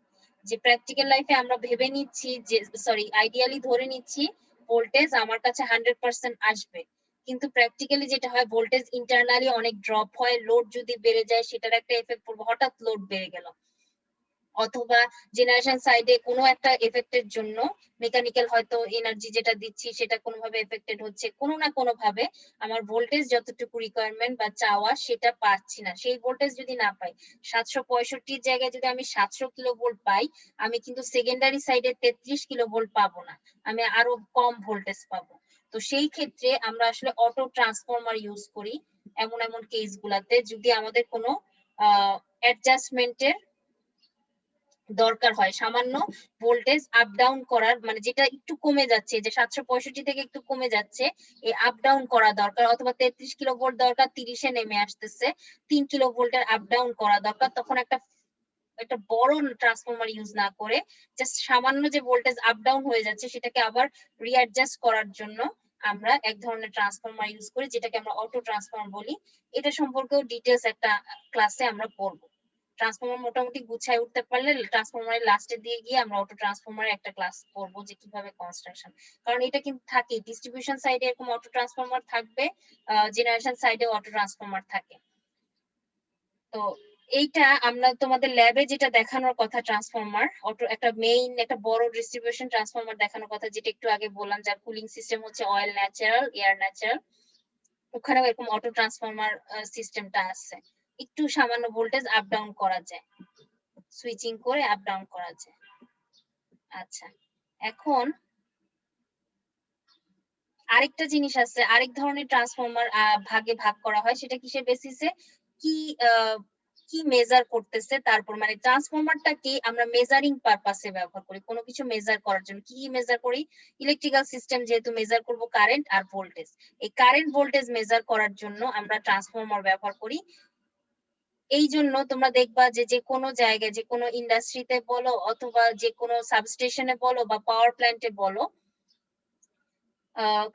যে প্র্যাকটিক্যাল লাইফে আমরা ভেবে নিচ্ছি যে, সরি, আইডিয়ালি ধরে নিচ্ছি ভোল্টেজ আমার কাছে 100% আসবে, কিন্তু প্র্যাকটিক্যালি যেটা হয় ভোল্টেজ ইন্টারনালি অনেক ড্রপ হয়, লোড যদি বেড়ে যায় সেটার একটা এফেক্ট পড়বে, হঠাৎ লোড বেড়ে গেল, অথবা জেনারেশন সাইডে কোনো একটা এফেক্টের জন্য মেকানিক্যাল হয়তো এনার্জি যেটা দিচ্ছি সেটা কোনোভাবে এফেক্টেড হচ্ছে, কোনো না কোনো ভাবে আমার ভোল্টেজ যতটুকু রিকোয়ারমেন্ট বা চাওয়া সেটা পাচ্ছি না। সেই ভোল্টেজ যদি না পাই, 765 জায়গায় যদি আমি 700 কিলো ভোল্ট পাই, আমি কিন্তু সেকেন্ডারি সাইডে 33 কিলো ভোল্ট পাবো না, আমি আরো কম ভোল্টেজ পাবো। তো সেই ক্ষেত্রে আমরা আসলে অটো ট্রান্সফরমার ইউজ করি এমন এমন কেস গুলাতে, যদি আমাদের কোনো অ্যাডজাস্টমেন্টের দরকার হয়, সামান্য ভোল্টেজ আপ ডাউন করার, মানে যেটা একটু কমে যাচ্ছে, যে 765 থেকে একটু কমে যাচ্ছে, এই আপ ডাউন করা দরকার, অথবা 33 কিলো ভোল্ট দরকার 30-এ নেমে আসতেছে, 3 কিলো ভোল্টের আপ ডাউন করা দরকার, তখন একটা একটা বড় ট্রান্সফরমার ইউজ না করে জাস্ট সামান্য যে ভোল্টেজ আপ ডাউন হয়ে যাচ্ছে সেটাকে আবার রিঅ্যাডজাস্ট করার জন্য আমরা এক ধরনের ট্রান্সফরমার ইউজ করি, যেটাকে আমরা অটো ট্রান্সফরমার বলি। এটা সম্পর্কেও ডিটেলস একটা ক্লাসে আমরা পড়বো। ট্রান্সফরমার মোটামুটি গুছায় উঠতে পারলে ট্রান্সফরমারের লাস্টে দিয়ে গিয়ে আমরা অটো ট্রান্সফরমারের একটা ক্লাস পড়বো, যে কিভাবে কনস্ট্রাকশন, কারণ এটা কিন্তু থাকে ডিস্ট্রিবিউশন সাইডে এরকম অটো ট্রান্সফরমার থাকবে, জেনারেশন সাইডে অটো ট্রান্সফরমার থাকে। তো এইটা আমরা তোমাদের ল্যাবে যেটা দেখানোর কথা, ট্রান্সফরমার অটো একটা মেইন একটা বড় ডিস্ট্রিবিউশন ট্রান্সফরমার দেখানোর কথা, যেটা একটু আগে বললাম, যার কুলিং সিস্টেম হচ্ছে অয়েল ন্যাচারাল, এয়ার ন্যাচারাল, ওখানেও এরকম অটো ট্রান্সফরমার সিস্টেমটা আছে, একটু সামান্য ভোল্টেজ আপ ডাউন করা যায়, সুইচিং করে আপ ডাউন করা যায়। আচ্ছা, এখন আরেকটা জিনিস আছে, আরেক ধরনের ট্রান্সফরমার ভাগে ভাগ করা হয়, সেটা কিসের বেসিসে, কি কি মেজার করতেছে, তারপর মানে ট্রান্সফরমারটা কি আমরা মেজারিং পারপাসে ব্যবহার করি, কোনো কিছু মেজার করার জন্য। কি মেজার করি? ইলেকট্রিক্যাল সিস্টেম যেহেতু মেজার করব কারেন্ট আর ভোল্টেজ, এই কারেন্ট ভোল্টেজ মেজার করার জন্য আমরা ট্রান্সফরমার ব্যবহার করি। এই জন্য তোমরা দেখবা যে যে কোনো জায়গায়, যে কোনো ইন্ডাস্ট্রিতে বলো অথবা যে কোনো সাবস্টেশনে বলো বা পাওয়ার প্ল্যান্টে বলো,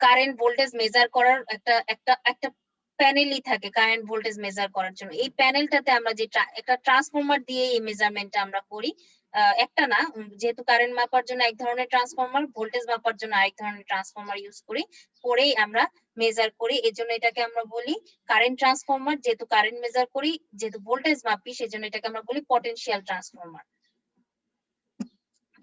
কারেন্ট ভোল্টেজ মেজার করার একটা একটা একটা প্যানেলই থাকে কারেন্ট ভোল্টেজ মেজার করার জন্য। এই প্যানেলটাতে আমরা যে একটা ট্রান্সফরমার দিয়ে এই মেজারমেন্টটা আমরা করি। একটা না, যেহেতু কারেন্ট মাপার জন্য এক ধরনের ট্রান্সফরমার, ভোল্টেজ মাপার জন্য আরেক ধরনের ট্রান্সফরমার ইউজ করি, করেই আমরা মেজার করি। এর জন্য এটাকে আমরা বলি কারেন্ট ট্রান্সফরমার। যেহেতু কারেন্ট মেজার করি, যেহেতু ভোল্টেজ মাপি, সেজন্য এটাকে আমরা বলি পটেনশিয়াল ট্রান্সফরমার।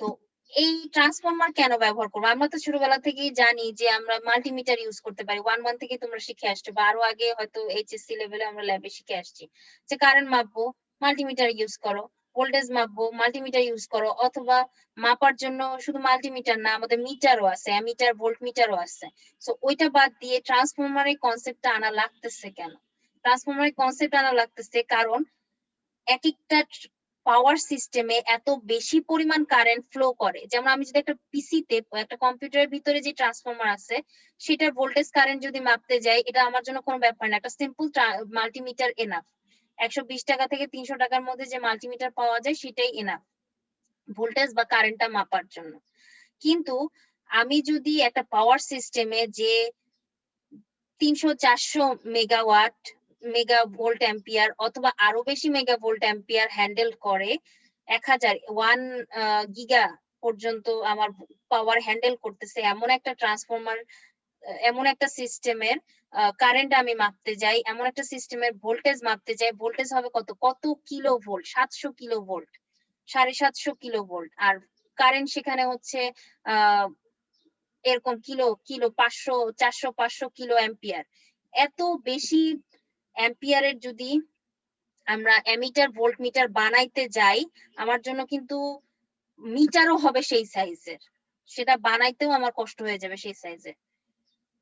তো এই ট্রান্সফরমার কেন ব্যবহার করবো? আমরা তো ছোটবেলা থেকেই জানি যে আমরা মাল্টিমিটার ইউজ করতে পারি। 1 থেকে তোমরা শিখে আসছো, বা আরো আগে হয়তো এইচএসসি লেভেলে আমরা ল্যাবে শিখে আসছি যে কারেন্ট মাপবো মাল্টিমিটার ইউজ করো, ভোল্টেজ মাপবো মাল্টিমিটার ইউজ করো, অথবা মাপার জন্য শুধু মাল্টিমিটার না, আমাদের মিটারও আছে, অ্যামিটার ভোল্ট মিটারও আছে। সো ওইটা বাদ দিয়ে ট্রান্সফরমারের কনসেপ্টটা আনা লাগতেছে কেন? ট্রান্সফরমারের কনসেপ্ট আনা লাগতেছে কারণ এক একটা পাওয়ার সিস্টেমে এত বেশি পরিমাণ কারেন্ট ফ্লো করে। যেমন আমি যদি একটা পিসিতে, একটা কম্পিউটারের ভিতরে যে ট্রান্সফরমার আছে সেটার ভোল্টেজ কারেন্ট যদি মাপতে যাই, এটা আমার জন্য কোনো ব্যাপার না, একটা সিম্পল মাল্টিমিটার এনাফ। 120 টাকা থেকে 300 টাকার মধ্যে যে মাল্টিমিটার পাওয়া যায় সেটাই এনাফ ভোল্টেজ বা কারেন্টটা মাপার জন্য। কিন্তু আমি যদি একটা পাওয়ার সিস্টেমে যে 300-400 মেগাওয়াট মেগা ভোল্ট অ্যাম্পিয়ার অথবা আরো বেশি মেগা ভোল্ট অ্যাম্পিয়ার হ্যান্ডেল করে, 1 গিগা পর্যন্ত আমার পাওয়ার হ্যান্ডেল করতেছে এমন একটা ট্রান্সফরমার, এমন একটা সিস্টেমের কারেন্ট আমি মাপতে যাই, এমন একটা সিস্টেমের ভোল্টেজ মাপতে যাই, ভোল্টেজ হবে কত কত kilovolt, 700 kilovolt, 750 kilovolt, আর কারেন্ট সেখানে হচ্ছে এরকম কিলো কিলো 500 400 500 কিলো অ্যাম্পিয়ার। এত বেশি অ্যাম্পিয়ারের যদি আমরা অ্যামিটার ভোল্ট মিটার বানাইতে যাই, আমার জন্য কিন্তু মিটারও হবে সেই সাইজের, সেটা বানাইতেও আমার কষ্ট হয়ে যাবে সেই সাইজের।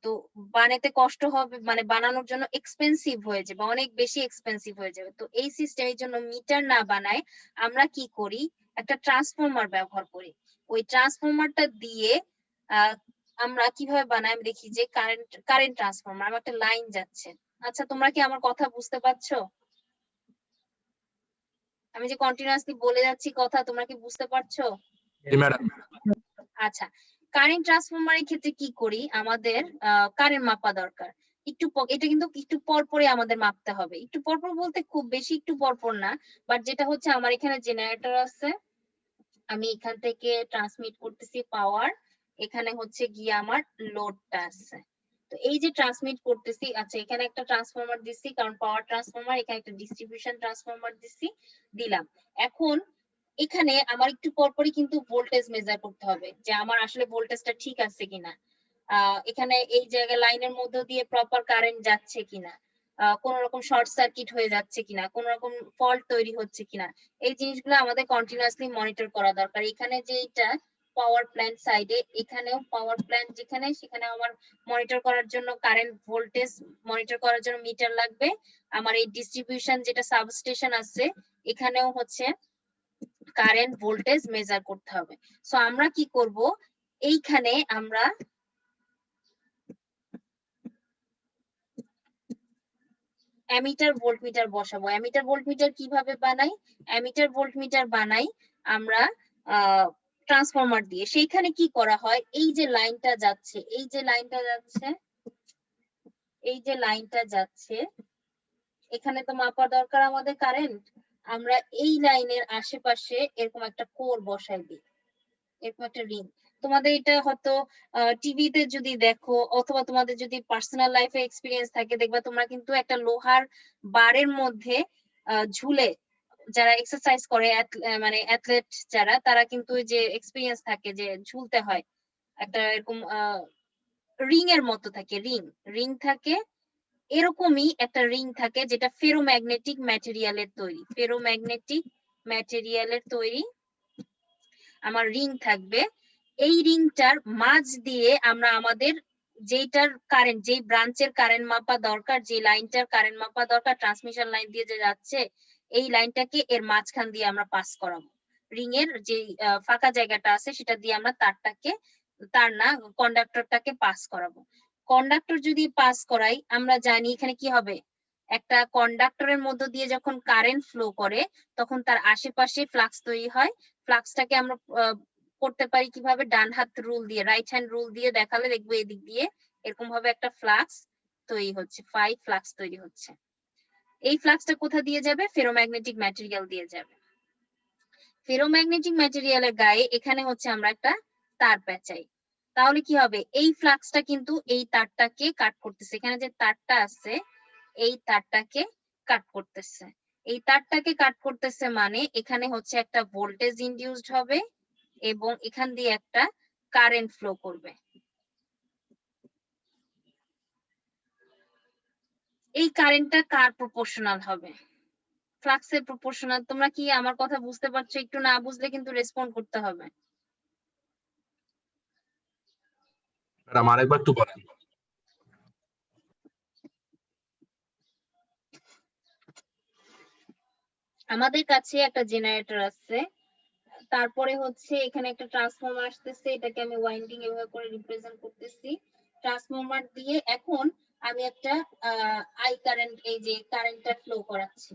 তো বানাইতে কষ্ট হবে মানে বানানোর জন্য এক্সপেন্সিভ হয়ে যাবে, অনেক বেশি এক্সপেন্সিভ হয়ে যাবে। তো এই সিস্টেমের জন্য মিটার না বানায় আমরা কি করি, একটা ট্রান্সফরমার ব্যবহার করি। ওই ট্রান্সফরমারটা দিয়ে আমরা কিভাবে বানাই আমি দেখি যে কারেন্ট ট্রান্সফরমার, আমার একটা লাইন যাচ্ছে। আচ্ছা, তোমরা কি আমার কথা বুঝতে পারছো? আমি যে কন্টিনিউয়াসলি বলে যাচ্ছি কথা, তোমরা কি বুঝতে পারছো? আচ্ছা, কারেন্ট ট্রান্সফরমারের ক্ষেত্রে কি করি, আমাদের কারেন্ট মাপা দরকার। এটা কিন্তু একটু পর পরে আমাদের মাপতে হবে। একটু পরপর বলতে খুব বেশি একটু পরপর না, বাট যেটা হচ্ছে আমার এখানে জেনারেটর আছে, আমি এখান থেকে ট্রান্সমিট করতেছি পাওয়ার, এখানে হচ্ছে গিয়ে আমার লোডটা আছে। তো এই যে ট্রান্সমিট করতেছি, আচ্ছা এখানে একটা ট্রান্সফরমার দিছি কারণ পাওয়ার ট্রান্সফরমার, এখানে একটা ডিস্ট্রিবিউশন ট্রান্সফরমার দিলাম। এখন এখানে আমার একটু পরপরই কিন্তু ভোল্টেজ মেজার করতে হবে যে আমার আসলে ভোল্টেজটা ঠিক আছে কিনা, এখানে এই জায়গায় লাইনের মধ্য দিয়ে প্রপার কারেন্ট যাচ্ছে কিনা, কোন রকম শর্ট সার্কিট হয়ে যাচ্ছে কিনা, কোন রকম ফল্ট তৈরি হচ্ছে কিনা, এই জিনিসগুলো আমাদের কন্টিনিউয়াসলি মনিটর করা দরকার। এখানে যে এটা পাওয়ার প্ল্যান্ট সাইডে, এখানেও পাওয়ার প্ল্যান্ট যেখানে, সেখানে আমার মনিটর করার জন্য কারেন্ট ভোল্টেজ মনিটর করার জন্য মিটার লাগবে। আমার এই ডিস্ট্রিবিউশন যেটা সাবস্টেশন আছে, এখানেও হচ্ছে কারেন্ট ভোল্টেজ মেজার করতে হবে। সো আমরা কি করব, এইখানে আমরা অ্যামিটার ভোল্টমিটার বসাবো। অ্যামিটার ভোল্টমিটার কিভাবে বানাই? অ্যামিটার ভোল্টমিটার বানাই আমরা ট্রান্সফরমার দিয়ে। সেইখানে কি করা হয়, এই যে লাইনটা যাচ্ছে, এই যে লাইনটা যাচ্ছে, এই যে লাইনটা যাচ্ছে, এখানে তো মাপা দরকার আমাদের কারেন্ট। আমরা এই লাইনের আশেপাশে এরকম একটা কোর বসাই দিই, এরকম একটা রিং। তোমাদের এটা হয়তো টিভিতে যদি দেখো অথবা তোমাদের যদি পার্সোনাল লাইফে এক্সপিরিয়েন্স থাকে, দেখবা তোমরা কিন্তু একটা লোহার বারের মধ্যে ঝুলে যারা এক্সারসাইজ করে, মানে অ্যাথলেট যারা, তারা কিন্তু যে এক্সপিরিয়েন্স থাকে যে ঝুলতে হয়, একটা এরকম রিং এর মতো থাকে, রিং থাকে, এরকমই একটা রিং থাকে যেটা ফেরোম্যাগনেটিক ম্যাটেরিয়ালের তৈরি, ফেরোম্যাগনেটিক ম্যাটেরিয়ালের তৈরি আমার রিং থাকবে। এই রিংটার মাঝ দিয়ে আমরা আমাদের যেটার কারেন্ট, যেই ব্রাঞ্চের কারেন্ট মাপা দরকার, যে লাইনটার কারেন্ট মাপা দরকার, ট্রান্সমিশন লাইন দিয়ে যে যাচ্ছে, এই লাইনটাকে এর মাঝখান দিয়ে আমরা পাস করাবো। রিং এর যে ফাঁকা জায়গাটা আছে সেটা দিয়ে আমরা কন্ডাক্টরটাকে পাস করাবো। কন্ডাক্টর যদি পাস করাই, আমরা জানি এখানে কি হবে, একটা কন্ডাক্টরের মধ্য দিয়ে যখন কারেন্ট ফ্লো করে তখন তার আশেপাশে ফ্লাক্স তৈরি হয়। ফ্লাক্সটাকে আমরা করতে পারি কিভাবে, ডান হাত রুল দিয়ে, রাইট হ্যান্ড রুল দিয়ে দেখালে দেখবো এদিক দিয়ে এরকম ভাবে একটা ফ্লাক্স তৈরি হচ্ছে, ফ্লাক্স তৈরি হচ্ছে। এই ফ্লাক্সটা কোথা দিয়ে যাবে, ফেরোম্যাগনেটিক ম্যাটেরিয়াল দিয়ে যাবে। ফেরোম্যাগনেটিক ম্যাটেরিয়ালের গায়ে এখানে হচ্ছে আমরা একটা তার পেঁচাই, তাহলে কি হবে, এই ফ্লাক্সটা কিন্তু এই তারটাকে কাট করতেছে, এখানে যে তারটা আছে এই তারটাকে কাট করতেছে। এই তারটাকে কাট করতেছে মানে এখানে হচ্ছে একটা ভোল্টেজ ইনডিউসড হবে এবং এখান দিয়ে একটা কারেন্ট ফ্লো করবে। এই কারেন্টটা কার প্রপোর্শনাল হবে, ফ্লাক্সের প্রপোর্শনাল। তোমরা কি আমার কথা বুঝতে পারছো? একটু না বুঝলে কিন্তু রেসপন্ড করতে হবে। ম্যাডাম আরেকবার একটু বলেন। আমাদের কাছে একটা জেনারেটর আছে, তারপরে হচ্ছে এখানে একটা ট্রান্সফরমার আসতেছে, এটাকে আমি ওয়াইন্ডিং এভাবে করে রিপ্রেজেন্ট করতেছি। ট্রান্সফরমার দিয়ে এখন আমি একটা আই কারেন্ট, এই যে কারেন্টটা ফ্লো করাচ্ছি,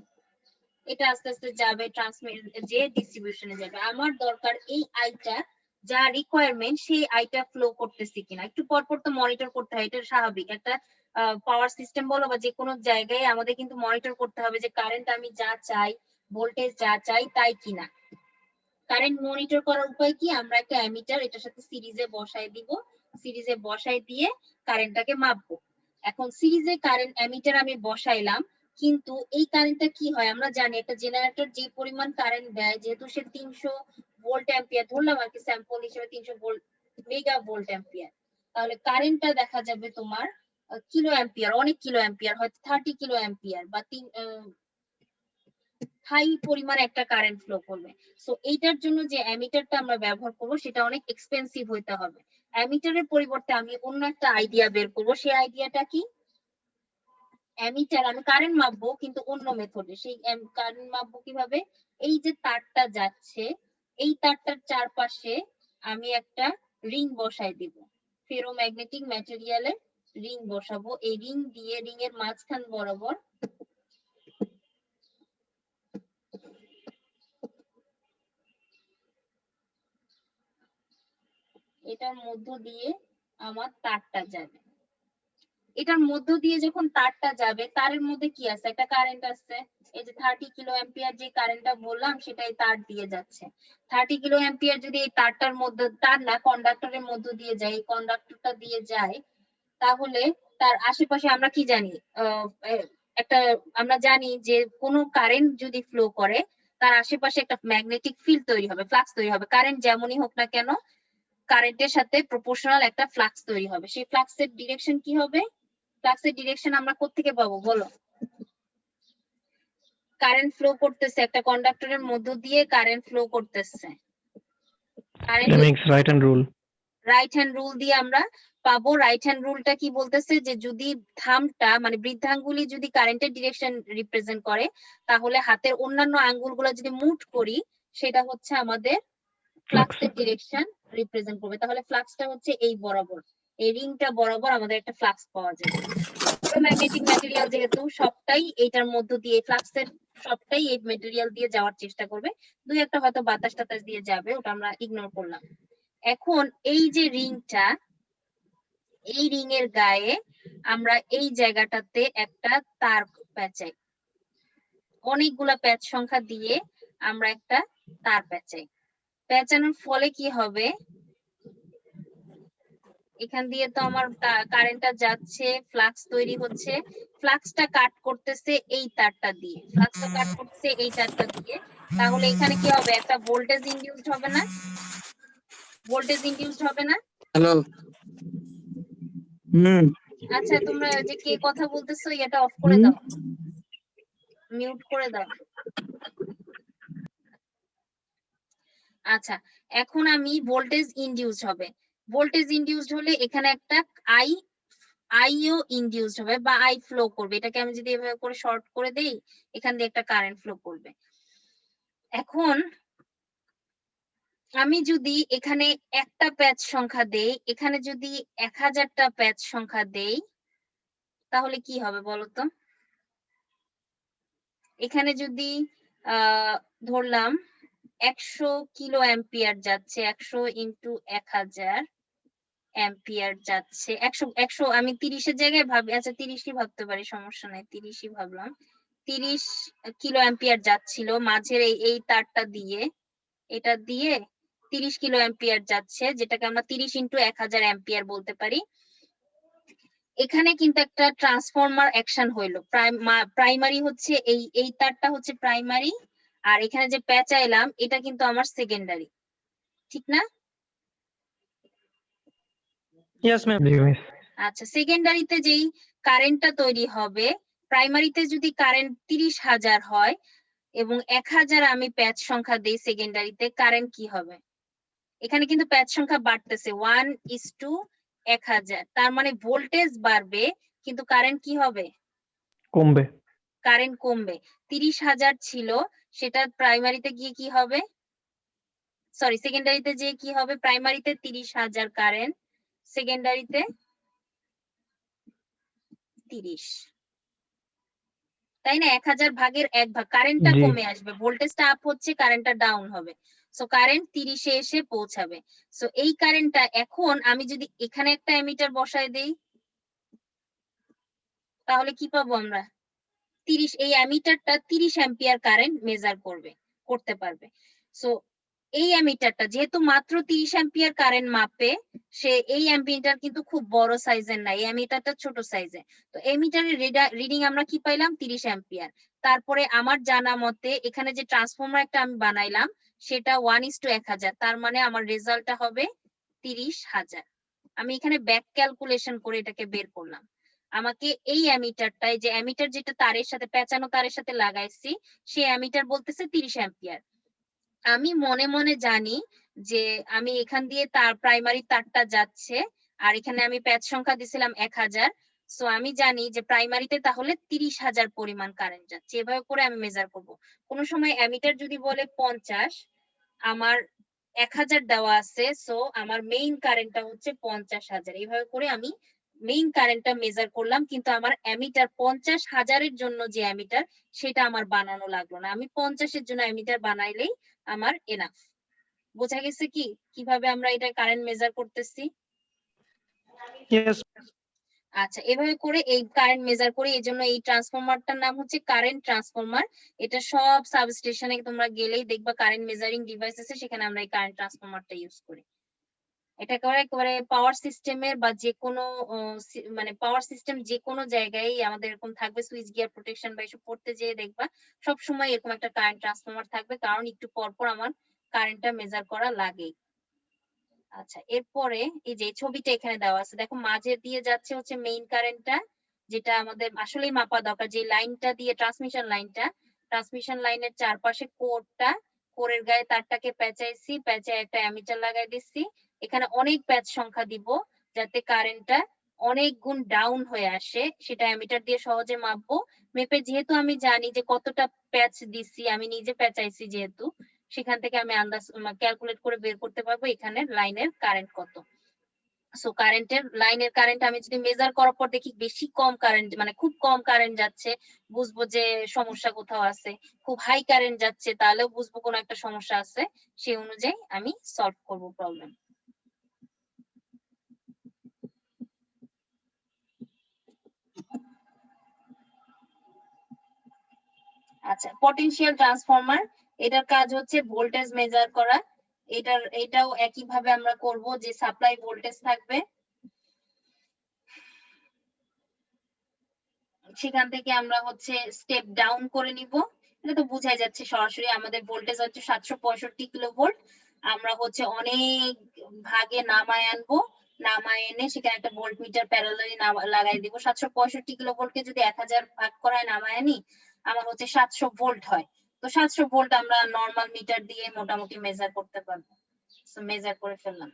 এটা আস্তে আস্তে যাবে ট্রান্সমিট, যে ডিস্ট্রিবিউশনে যাবে। আমার দরকার এই আইটা, যা রিকোয়ারমেন্ট সেই আইটা ফ্লো করতেছে কিনা। একটু পরপর তো মনিটর করতে হয়, এটা স্বাভাবিক। একটা পাওয়ার সিস্টেম বলো বা যে কোনো জায়গায় আমাদের কিন্তু মনিটর করতে হবে যে কারেন্ট আমি যা চাই, ভোল্টেজ যা চাই তাই কিনা। কারেন্ট মনিটর করার উপায় কি, আমরা একটা অ্যামিটার এটার সাথে সিরিজে বসাই দিব, সিরিজে বসাই দিয়ে কারেন্টটাকে মাপবো। এখন সিরিজে কারেন্ট অ্যামিটার আমি বসাইলাম, কিন্তু এই কারেন্টটা কি হয়, আমরা জানি একটা জেনারেটর যে পরিমাণ কারেন্ট দেয়, যেহেতু সে 300 ভোল্ট অ্যাম্পিয়ার ধরলাম আর কি স্যাম্পল হিসেবে, 300 ভোল্ট মেগা ভোল্ট অ্যাম্পিয়ার, তাহলে কারেন্টটা দেখা যাবে তোমার কিলো অ্যাম্পিয়ার, অনেক কিলো অ্যাম্পিয়ার, হয়তো 30 কিলো অ্যাম্পিয়ার বা হাই পরিমাণ একটা কারেন্ট ফ্লো করবে। সো এইটার জন্য যে অ্যামিটারটা আমরা ব্যবহার করব সেটা অনেক এক্সপেন্সিভ হইতে হবে। অ্যামিটারের পরিবর্তে আমি অন্য একটা আইডিয়া বের করব। সেই আইডিয়াটা কি, অ্যামিটার আমি কারেন্ট মাপবো কিন্তু অন্য মেথডে। সেই কারেন্ট মাপবো কিভাবে, এই যে তারটা যাচ্ছে এই তারটার চারপাশে আমি একটা রিং বসাই দিব, ফেরোম্যাগনেটিক ম্যাটেরিয়ালের রিং বসাবো। এই রিং দিয়ে রিং এর মাঝখান বরাবর এটার মধ্য দিয়ে আমার তারটা যাবে। এটার মধ্য দিয়ে যখন তারটা যাবে, তারের মধ্যে কি আছে, একটা কারেন্ট আছে, এই যে 30 কিলো অ্যাম্পিয়ার যে কারেন্টটা বললাম সেটাই তার দিয়ে যাচ্ছে। 30 কিলো অ্যাম্পিয়ার যদি এই তারটার মধ্যে, তার না কন্ডাক্টরের মধ্য দিয়ে যায়, এই কন্ডাক্টরটা দিয়ে যায়, তাহলে তার আশেপাশে আমরা কি জানি, একটা আমরা জানি যে কোনো কারেন্ট যদি ফ্লো করে তার আশেপাশে একটা ম্যাগনেটিক ফিল্ড তৈরি হবে, ফ্লাক্স তৈরি হবে। কারেন্ট যেমনই হোক না কেন কারেন্টের সাথে প্রপোর্শনাল একটা ফ্লাক্স তৈরি হবে। সেই ফ্লাক্সের ডিরেকশন কি হবে, ফ্লাক্সের ডিরেকশন আমরা কোত্থেকে পাবো বলো, কারেন্ট ফ্লো করতেছে একটা কন্ডাক্টরের মধ্য দিয়ে, কারেন্ট ফ্লো করতেছে, right hand rule, right hand rule দিয়ে আমরা পাবো। রাইট হ্যান্ড রুলটা কি বলতেছে, যে যদি থামটা মানে বৃদ্ধাঙ্গুলি যদি কারেন্টের ডিরেকশন রিপ্রেজেন্ট করে, তাহলে হাতের অন্যান্য আঙ্গুলগুলো যদি মুভ করি সেটা হচ্ছে আমাদের ফ্লাক্সের ডিরেকশন রিপ্রেজেন্ট করবে। তাহলে ফ্লাক্সটা হচ্ছে এই বরাবর, এই রিংটা বরাবর আমাদের একটা ফ্লাক্স পাওয়া যাবে। ম্যাগনেটিক ম্যাটেরিয়াল যেহেতু সবটাই এইটার মধ্য দিয়ে, ফ্লাক্সের সবটাই এই ম্যাটেরিয়াল দিয়ে যাওয়ার চেষ্টা করবে, দুই একটা হয়তো বাতাস টাতাস দিয়ে যাবে, ওটা আমরা ইগনোর করলাম। এখন এই যে রিংটা, এই রিং এর গায়ে আমরা এই জায়গাটাতে একটা তার পেঁচাই, অনেকগুলা প্যাচ সংখ্যা দিয়ে আমরা একটা তার পেঁচাই। পেঁচানোর ফলে কি হবে, এখান দিয়ে তো আমার কারেন্টটা যাচ্ছে, ফ্লাক্স তৈরি হচ্ছে, ফ্লাক্সটা কাট করতেছে এই তারটা দিয়ে, ফ্লাক্সটা কাট করতেছে এই তারটা দিয়ে, তাহলে এখানে কি হবে, একটা ভোল্টেজ ইনডিউসড হবে না, ভোল্টেজ ইনডিউসড হবে না। হ্যালো, আচ্ছা তোমরা যে কে কথা বলতেছো এটা অফ করে দাও, মিউট করে দাও। আচ্ছা এখন আমি ভোল্টেজ ইনডিউসড হবে, ভোল্টেজ ইনডিউসড হলে এখানে একটা আই আইও ইনডিউসড হবে বা আই ফ্লো করবে। এটাকে আমি যদি এভাবে করে শর্ট করে দেই, এখান দিয়ে একটা কারেন্ট ফ্লো করবে। এখন আমি যদি এখানে একটা প্যাচ সংখ্যা দেই, এখানে যদি 1000টা প্যাচ সংখ্যা দেই, তাহলে কি হবে বলতো? এখানে যদি ধরলাম 100 কিলো অ্যাম্পিয়ার যাচ্ছে, 100 ইন্টু 1000 অ্যাম্পিয়ার যাচ্ছে, 100 আমি 30-এর জায়গায় ভাবি, আচ্ছা 30ই ভাবতে পারি, সমস্যা নাই, 30ই ভাবলাম। 30 কিলো অ্যাম্পিয়ার যাচ্ছিল মাঝের এই তারটা দিয়ে, এটা দিয়ে 30 কিলো অ্যাম্পিয়ার যাচ্ছে, যেটাকে আমরা 30 ইন্টু 1000 অ্যাম্পিয়ার বলতে পারি। এখানে কিন্তু একটা ট্রান্সফরমার অ্যাকশন হইলো। প্রাইমারি হচ্ছে এই তারটা হচ্ছে প্রাইমারি, আর এখানে যে পেঁচাইলাম এটা কিন্তু আমার সেকেন্ডারি, ঠিক না? Yes, ma'am. আচ্ছা, সেকেন্ডারিতে যেই কারেন্টটা তৈরি হবে, প্রাইমারিতে যদি কারেন্ট 30,000 হয় এবং 1000 আমি প্যাচ সংখ্যা দেই সেকেন্ডারিতে, কারেন্ট কি হবে? এখানে কিন্তু প্যাচ সংখ্যা বাড়তেছে, 1:1000, তার মানে ভোল্টেজ বাড়বে কিন্তু কারেন্ট কি হবে? কমবে। কারেন্ট কমবে। 30,000 ছিল, সেটা প্রাইমারিতে গিয়ে কি হবে? সরি, সেকেন্ডারিতে যে কি হবে? প্রাইমারিতে 30,000 কারেন্ট, সেকেন্ডারিতে 30, তাই না? 1000 ভাগের 1 ভাগ, কারেন্টটা জি। কমে আসবে, ভোল্টেজটা আপ হচ্ছে, কারেন্টটা ডাউন হবে। সো কারেন্ট 30-এ এসে পৌঁছাবে। সো এই কারেন্টটা এখন আমি যদি এখানে একটা এমিটার বসায় দেই, তাহলে কি পাবো আমরা? 30, এই অ্যামিটারটা 30 অ্যাম্পিয়ার কারেন্ট মেজার করতে পারবে। সো এই অ্যামিটারটা যেহেতু মাত্র 30 অ্যাম্পিয়ার কারেন্ট মাপে, সে এই অ্যামিটার কিন্তু খুব বড় সাইজের না, এই অ্যামিটারটা ছোট সাইজে। তো এমিটারের রিডিং আমরা কি পাইলাম? 30 অ্যাম্পিয়ার। তারপরে আমার জানা মতে এখানে যে ট্রান্সফরমার একটা আমি বানাইলাম, সেটা 1:1000, তার মানে আমার রেজাল্টটা হবে 30,000। আমি এখানে ব্যাক ক্যালকুলেশন করে এটাকে বের করলাম। আমাকে এই অ্যামিটারটাই, যে অ্যামিটার যেটা তারের সাথে পেঁচানো তারের সাথে লাগাইছি, সেই অ্যামিটার বলতেছে 30 অ্যাম্পিয়ার। আমি মনে মনে জানি যে আমি এখান দিয়ে তার প্রাইমারি তারটা যাচ্ছে, আর এখানে আমি প্যাচ সংখ্যা দিছিলাম 1000। সো আমি জানি যে প্রাইমারিতে তাহলে 30,000 পরিমাণ কারেন্ট যাচ্ছে। এভাবে করে আমি মেজার করব। কোন সময় অ্যামিটার যদি বলে 50, আমার 1000 দেওয়া আছে, সো আমার মেইন কারেন্টটা হচ্ছে 50,000। এইভাবে করে আমি মেইন কারেন্টটা মেজার করলাম, কিন্তু আমার অ্যামিটার 50,000-এর জন্য যে অ্যামিটার, সেটা আমার বানানো লাগলো না। আমি 50-এর জন্য অ্যামিটার বানাইলেই আমার এনাফ। বোঝা গেছে কি কিভাবে আমরা এটা কারেন্ট মেজার করতেছি? Yes. আচ্ছা, এভাবে করে এই কারেন্ট মেজার করি। এই জন্য এই ট্রান্সফরমারটার নাম হচ্ছে কারেন্ট ট্রান্সফরমার। এটা সব সাবস্টেশনে তোমরা গেলেই দেখবা কারেন্ট মেজারিং ডিভাইস আছে, সেখানে আমরা এই কারেন্ট ট্রান্সফরমারটা ইউজ করি। এটা করে একেবারে পাওয়ার সিস্টেমের বা যে কোনো মানে পাওয়ার সিস্টেম যে কোনো জায়গায় আমাদের এরকম থাকবে, সুইচ গিয়ার প্রোটেকশন বা এসব পড়তে যেয়ে দেখবা সব সময় এরকম একটা কারেন্ট ট্রান্সফরমার থাকবে, কারণ একটু পর পর আমার কারেন্টটা মেজার করা লাগে। আচ্ছা, এরপরে এই যে ছবিটা এখানে দেওয়া আছে, দেখো মাঝে দিয়ে যাচ্ছে হচ্ছে মেইন কারেন্টটা, যেটা আমাদের আসলেই মাপা দরকার। যে লাইনটা দিয়ে ট্রান্সমিশন লাইনের চারপাশে কোরের গায়ে তারটাকে পেঁচাইছি, পেঁচায় একটা অ্যামিটার লাগাই দিচ্ছি। এখানে অনেক প্যাচ সংখ্যা দিব যাতে কারেন্টটা অনেক গুণ ডাউন হয়ে আসে, সেটা অ্যামিটার দিয়ে সহজে মাপবো। মেপে যেহেতু আমি জানি যে কতটা প্যাচ দিছি, আমি নিজে পেঁচাইছি যেহেতু, সেখান থেকে আমি আন্দাজ ক্যালকুলেট করে বের করতে পারবো এখানে লাইনের কারেন্ট কত। সো লাইনের কারেন্ট আমি যদি মেজার করার পর দেখি বেশি কম কারেন্ট, মানে খুব কম কারেন্ট যাচ্ছে, বুঝবো যে সমস্যা কোথাও আছে। খুব হাই কারেন্ট যাচ্ছে, তাহলেও বুঝবো কোনো একটা সমস্যা আছে। সেই অনুযায়ী আমি সলভ করব প্রবলেম। আচ্ছা, পটেনশিয়াল ট্রান্সফরমার, এটার কাজ হচ্ছে ভোল্টেজ মেজার করা। এটাও একইভাবে আমরা করব, যে সাপ্লাই ভোল্টেজ থাকবে, সেখান থেকে আমরা হচ্ছে স্টেপ ডাউন করে নিব। এটা তো বোঝাই যাচ্ছে সরাসরি, আমাদের ভোল্টেজ হচ্ছে 765 কিলোভোল্ট, আমরা হচ্ছে অনেক ভাগে নামায় আনবো, নামায় এনে সেখানে একটা ভোল্ট মিটার প্যারালালি লাগাই দিব। 765 কিলোভোল্টকে যদি 1000 ভাগ করায় নামায় আনি, আমার হচ্ছে 700 ভোল্ট হয়। তো 700 ভোল্ট আমরা নর্মাল মিটার দিয়ে মোটামুটি মেজার করতে পারবো। তো মেজার করে ফেললাম,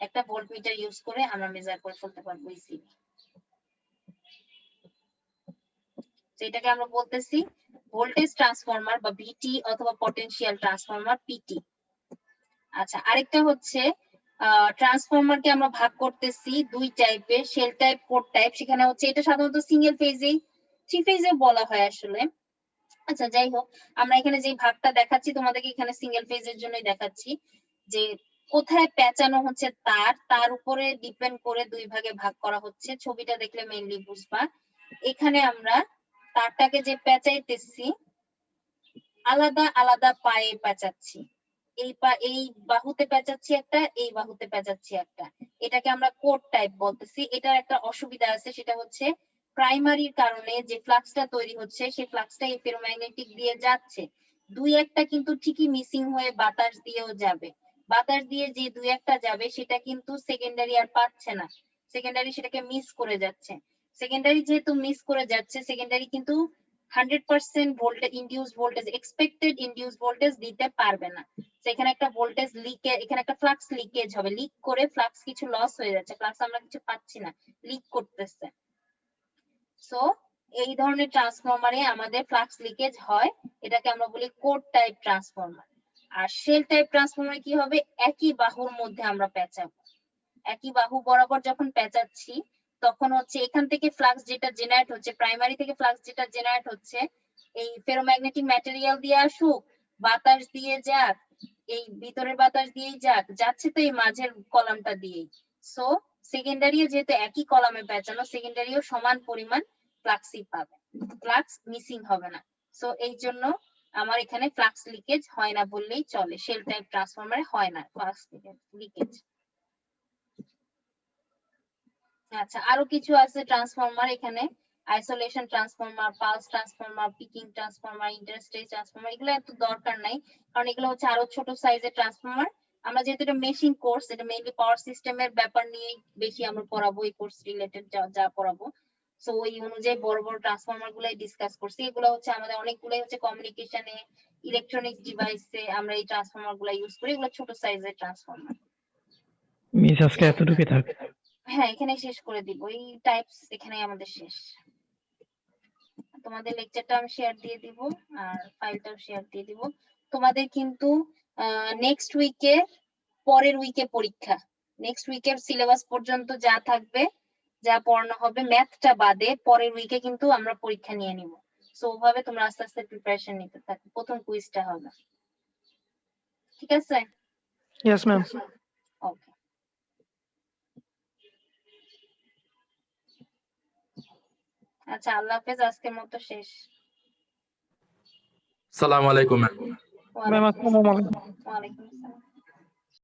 একটা ভোল্ট মিটার ইউজ করে আমরা মেজার করে ফেলতে পারবো ইজিলি। এটাকে আমরা বলতেছি ভোল্টেজ ট্রান্সফরমার বা ভিটি অথবা পটেনশিয়াল ট্রান্সফরমার পিটি। আচ্ছা, আরেকটা হচ্ছে ট্রান্সফরমারকে আমরা ভাগ করতেছি দুই টাইপের, শেল টাইপ, কোর টাইপ। সেখানে হচ্ছে এটা সাধারণত সিঙ্গেল ফেজে, থ্রি ফেজে বলা হয় আসলে। আচ্ছা, যাই হোক, আমরা এখানে যে ভাগটা দেখাচ্ছি তোমাদেরকে এখানে সিঙ্গেল ফেজের জন্যই দেখাচ্ছি, যে কোথায় পেঁচানো হচ্ছে তার উপরে ডিপেন্ড করে দুই ভাগে ভাগ করা হচ্ছে। ছবিটা দেখলে মেইনলি বুঝবা। এখানে আমরা তারটাকে যে পেঁচাইতেছি আলাদা আলাদা পায়ে পেঁচাচ্ছি। এই বাহুতে পেঁচাচ্ছি একটা, এই বাহুতে পেঁচাচ্ছি একটা। এটাকে আমরা কোর টাইপ বলতেছি। এটার একটা অসুবিধা আছে, সেটা হচ্ছে প্রাইমারির কারণে যে ফ্লাক্সটা তৈরি হচ্ছে সেই ফ্লাক্সটা এই ফেরোম্যাগনেটিক দিয়ে যাচ্ছে, দুই একটা কিন্তু ঠিকই মিসিং হয়ে বাতাস দিয়েও যাবে। বাতাস দিয়ে যে দুই একটা যাবে সেটা কিন্তু সেকেন্ডারি আর পাচ্ছে না, সেকেন্ডারি সেটাকে মিস করে যাচ্ছে। সেকেন্ডারি যেহেতু মিস করে যাচ্ছে, সেকেন্ডারি কিন্তু 100% voltage induce voltage, expected induce voltage দিতে পারবে না। সেখানে একটা ভোল্টেজ লিকে, এখানে একটা ফ্লাক্স লিকেজ হবে, লিক করে ফ্লাক্স কিছু লস হয়ে যাচ্ছে, ফ্লাক্স আমরা কিছু পাচ্ছি না, লিক করতেছে। সো এই ধরনের ট্রান্সফরমারে আমাদের ফ্লাক্স লিকেজ হয়, এটাকে আমরা বলি কোর টাইপ ট্রান্সফরমার। আর শেল টাইপ ট্রান্সফরমার কি হবে, একই বাহুর মধ্যে আমরা পেঁচাবো, একই বাহু বরাবর যখন পেঁচাচ্ছি তখন হচ্ছে এখান থেকে ফ্লাক্স যেটা জেনারেট হচ্ছে, প্রাইমারি থেকে ফ্লাক্স যেটা জেনারেট হচ্ছে, এই ফেরোম্যাগনেটিক ম্যাটেরিয়াল দিয়ে আসুক, বাতাস দিয়ে যাক, এই ভিতরের বাতাস দিয়েই যাক, যাচ্ছে তো এই মাঝের কলামটা দিয়েই। সো সেকেন্ডারিও যেহেতু একই কলামে পেঁচানো, সেকেন্ডারিও সমান পরিমাণ ফ্লাক্সই পাবে, ফ্লাক্স মিসিং হবে না। সো এই জন্য আমার এখানে ফ্লাক্স লিকেজ হয় না বললেই চলে, শেল টাইপ ট্রান্সফরমারে হয় না ফ্লাক্স লিকেজ। আচ্ছা, আরো কিছু আছে ট্রান্সফরমার এখানে, isolation transformer, pulse transformer, peaking transformer, interstage transformer, এগুলো এত দরকার নাই কারণ এগুলো হচ্ছে আরো ছোট সাইজের ট্রান্সফরমার। আমরা যেহেতু এটা মেশিন কোর্স, এটা মেইনলি পাওয়ার সিস্টেমের ব্যাপার নিয়ে বেশি আমরা পড়াবো, এই কোর্স রিলেটেড যা পড়াবো। সো ওই অনুযায়ী বড় বড় ট্রান্সফরমার গুলাই ডিসকাস করছি। এগুলো হচ্ছে আমাদের অনেকগুলাই হচ্ছে কমিউনিকেশনে, ইলেকট্রনিক ডিভাইসে আমরা এই ট্রান্সফরমার গুলা ইউজ করি, এগুলো ছোট সাইজের ট্রান্সফরমার। মিস আজকে এতটুকুই থাক। হ্যাঁ, এখানে শেষ করে দিব, এই টাইপস এখানে আমাদের শেষ। তোমাদের লেকচারটা আমি শেয়ার দিয়ে দিব আর ফাইলটাও শেয়ার দিয়ে দিব। তোমাদের কিন্তু নেক্সট উইকে, পরের উইকে পরীক্ষা, নেক্সট উইকের সিলেবাস পর্যন্ত যা থাকবে, যা পড়ানো হবে ম্যাথটা বাদে, পরের উইকে কিন্তু আমরা পরীক্ষা নিয়ে নিব। সো ওভাবে তোমরা আস্তে আস্তে প্রিপারেশন নিতে থাকো। প্রথম কুইজটা হবে, ঠিক আছে? Yes ma'am. ওকে, আচ্ছা, আল্লাহ হাফেজ, আজকের মতো শেষ। আসসালামু আলাইকুম ম্যাম। ম্যাম আসসালামু আলাইকুম। ওয়ালাইকুম আসসালাম।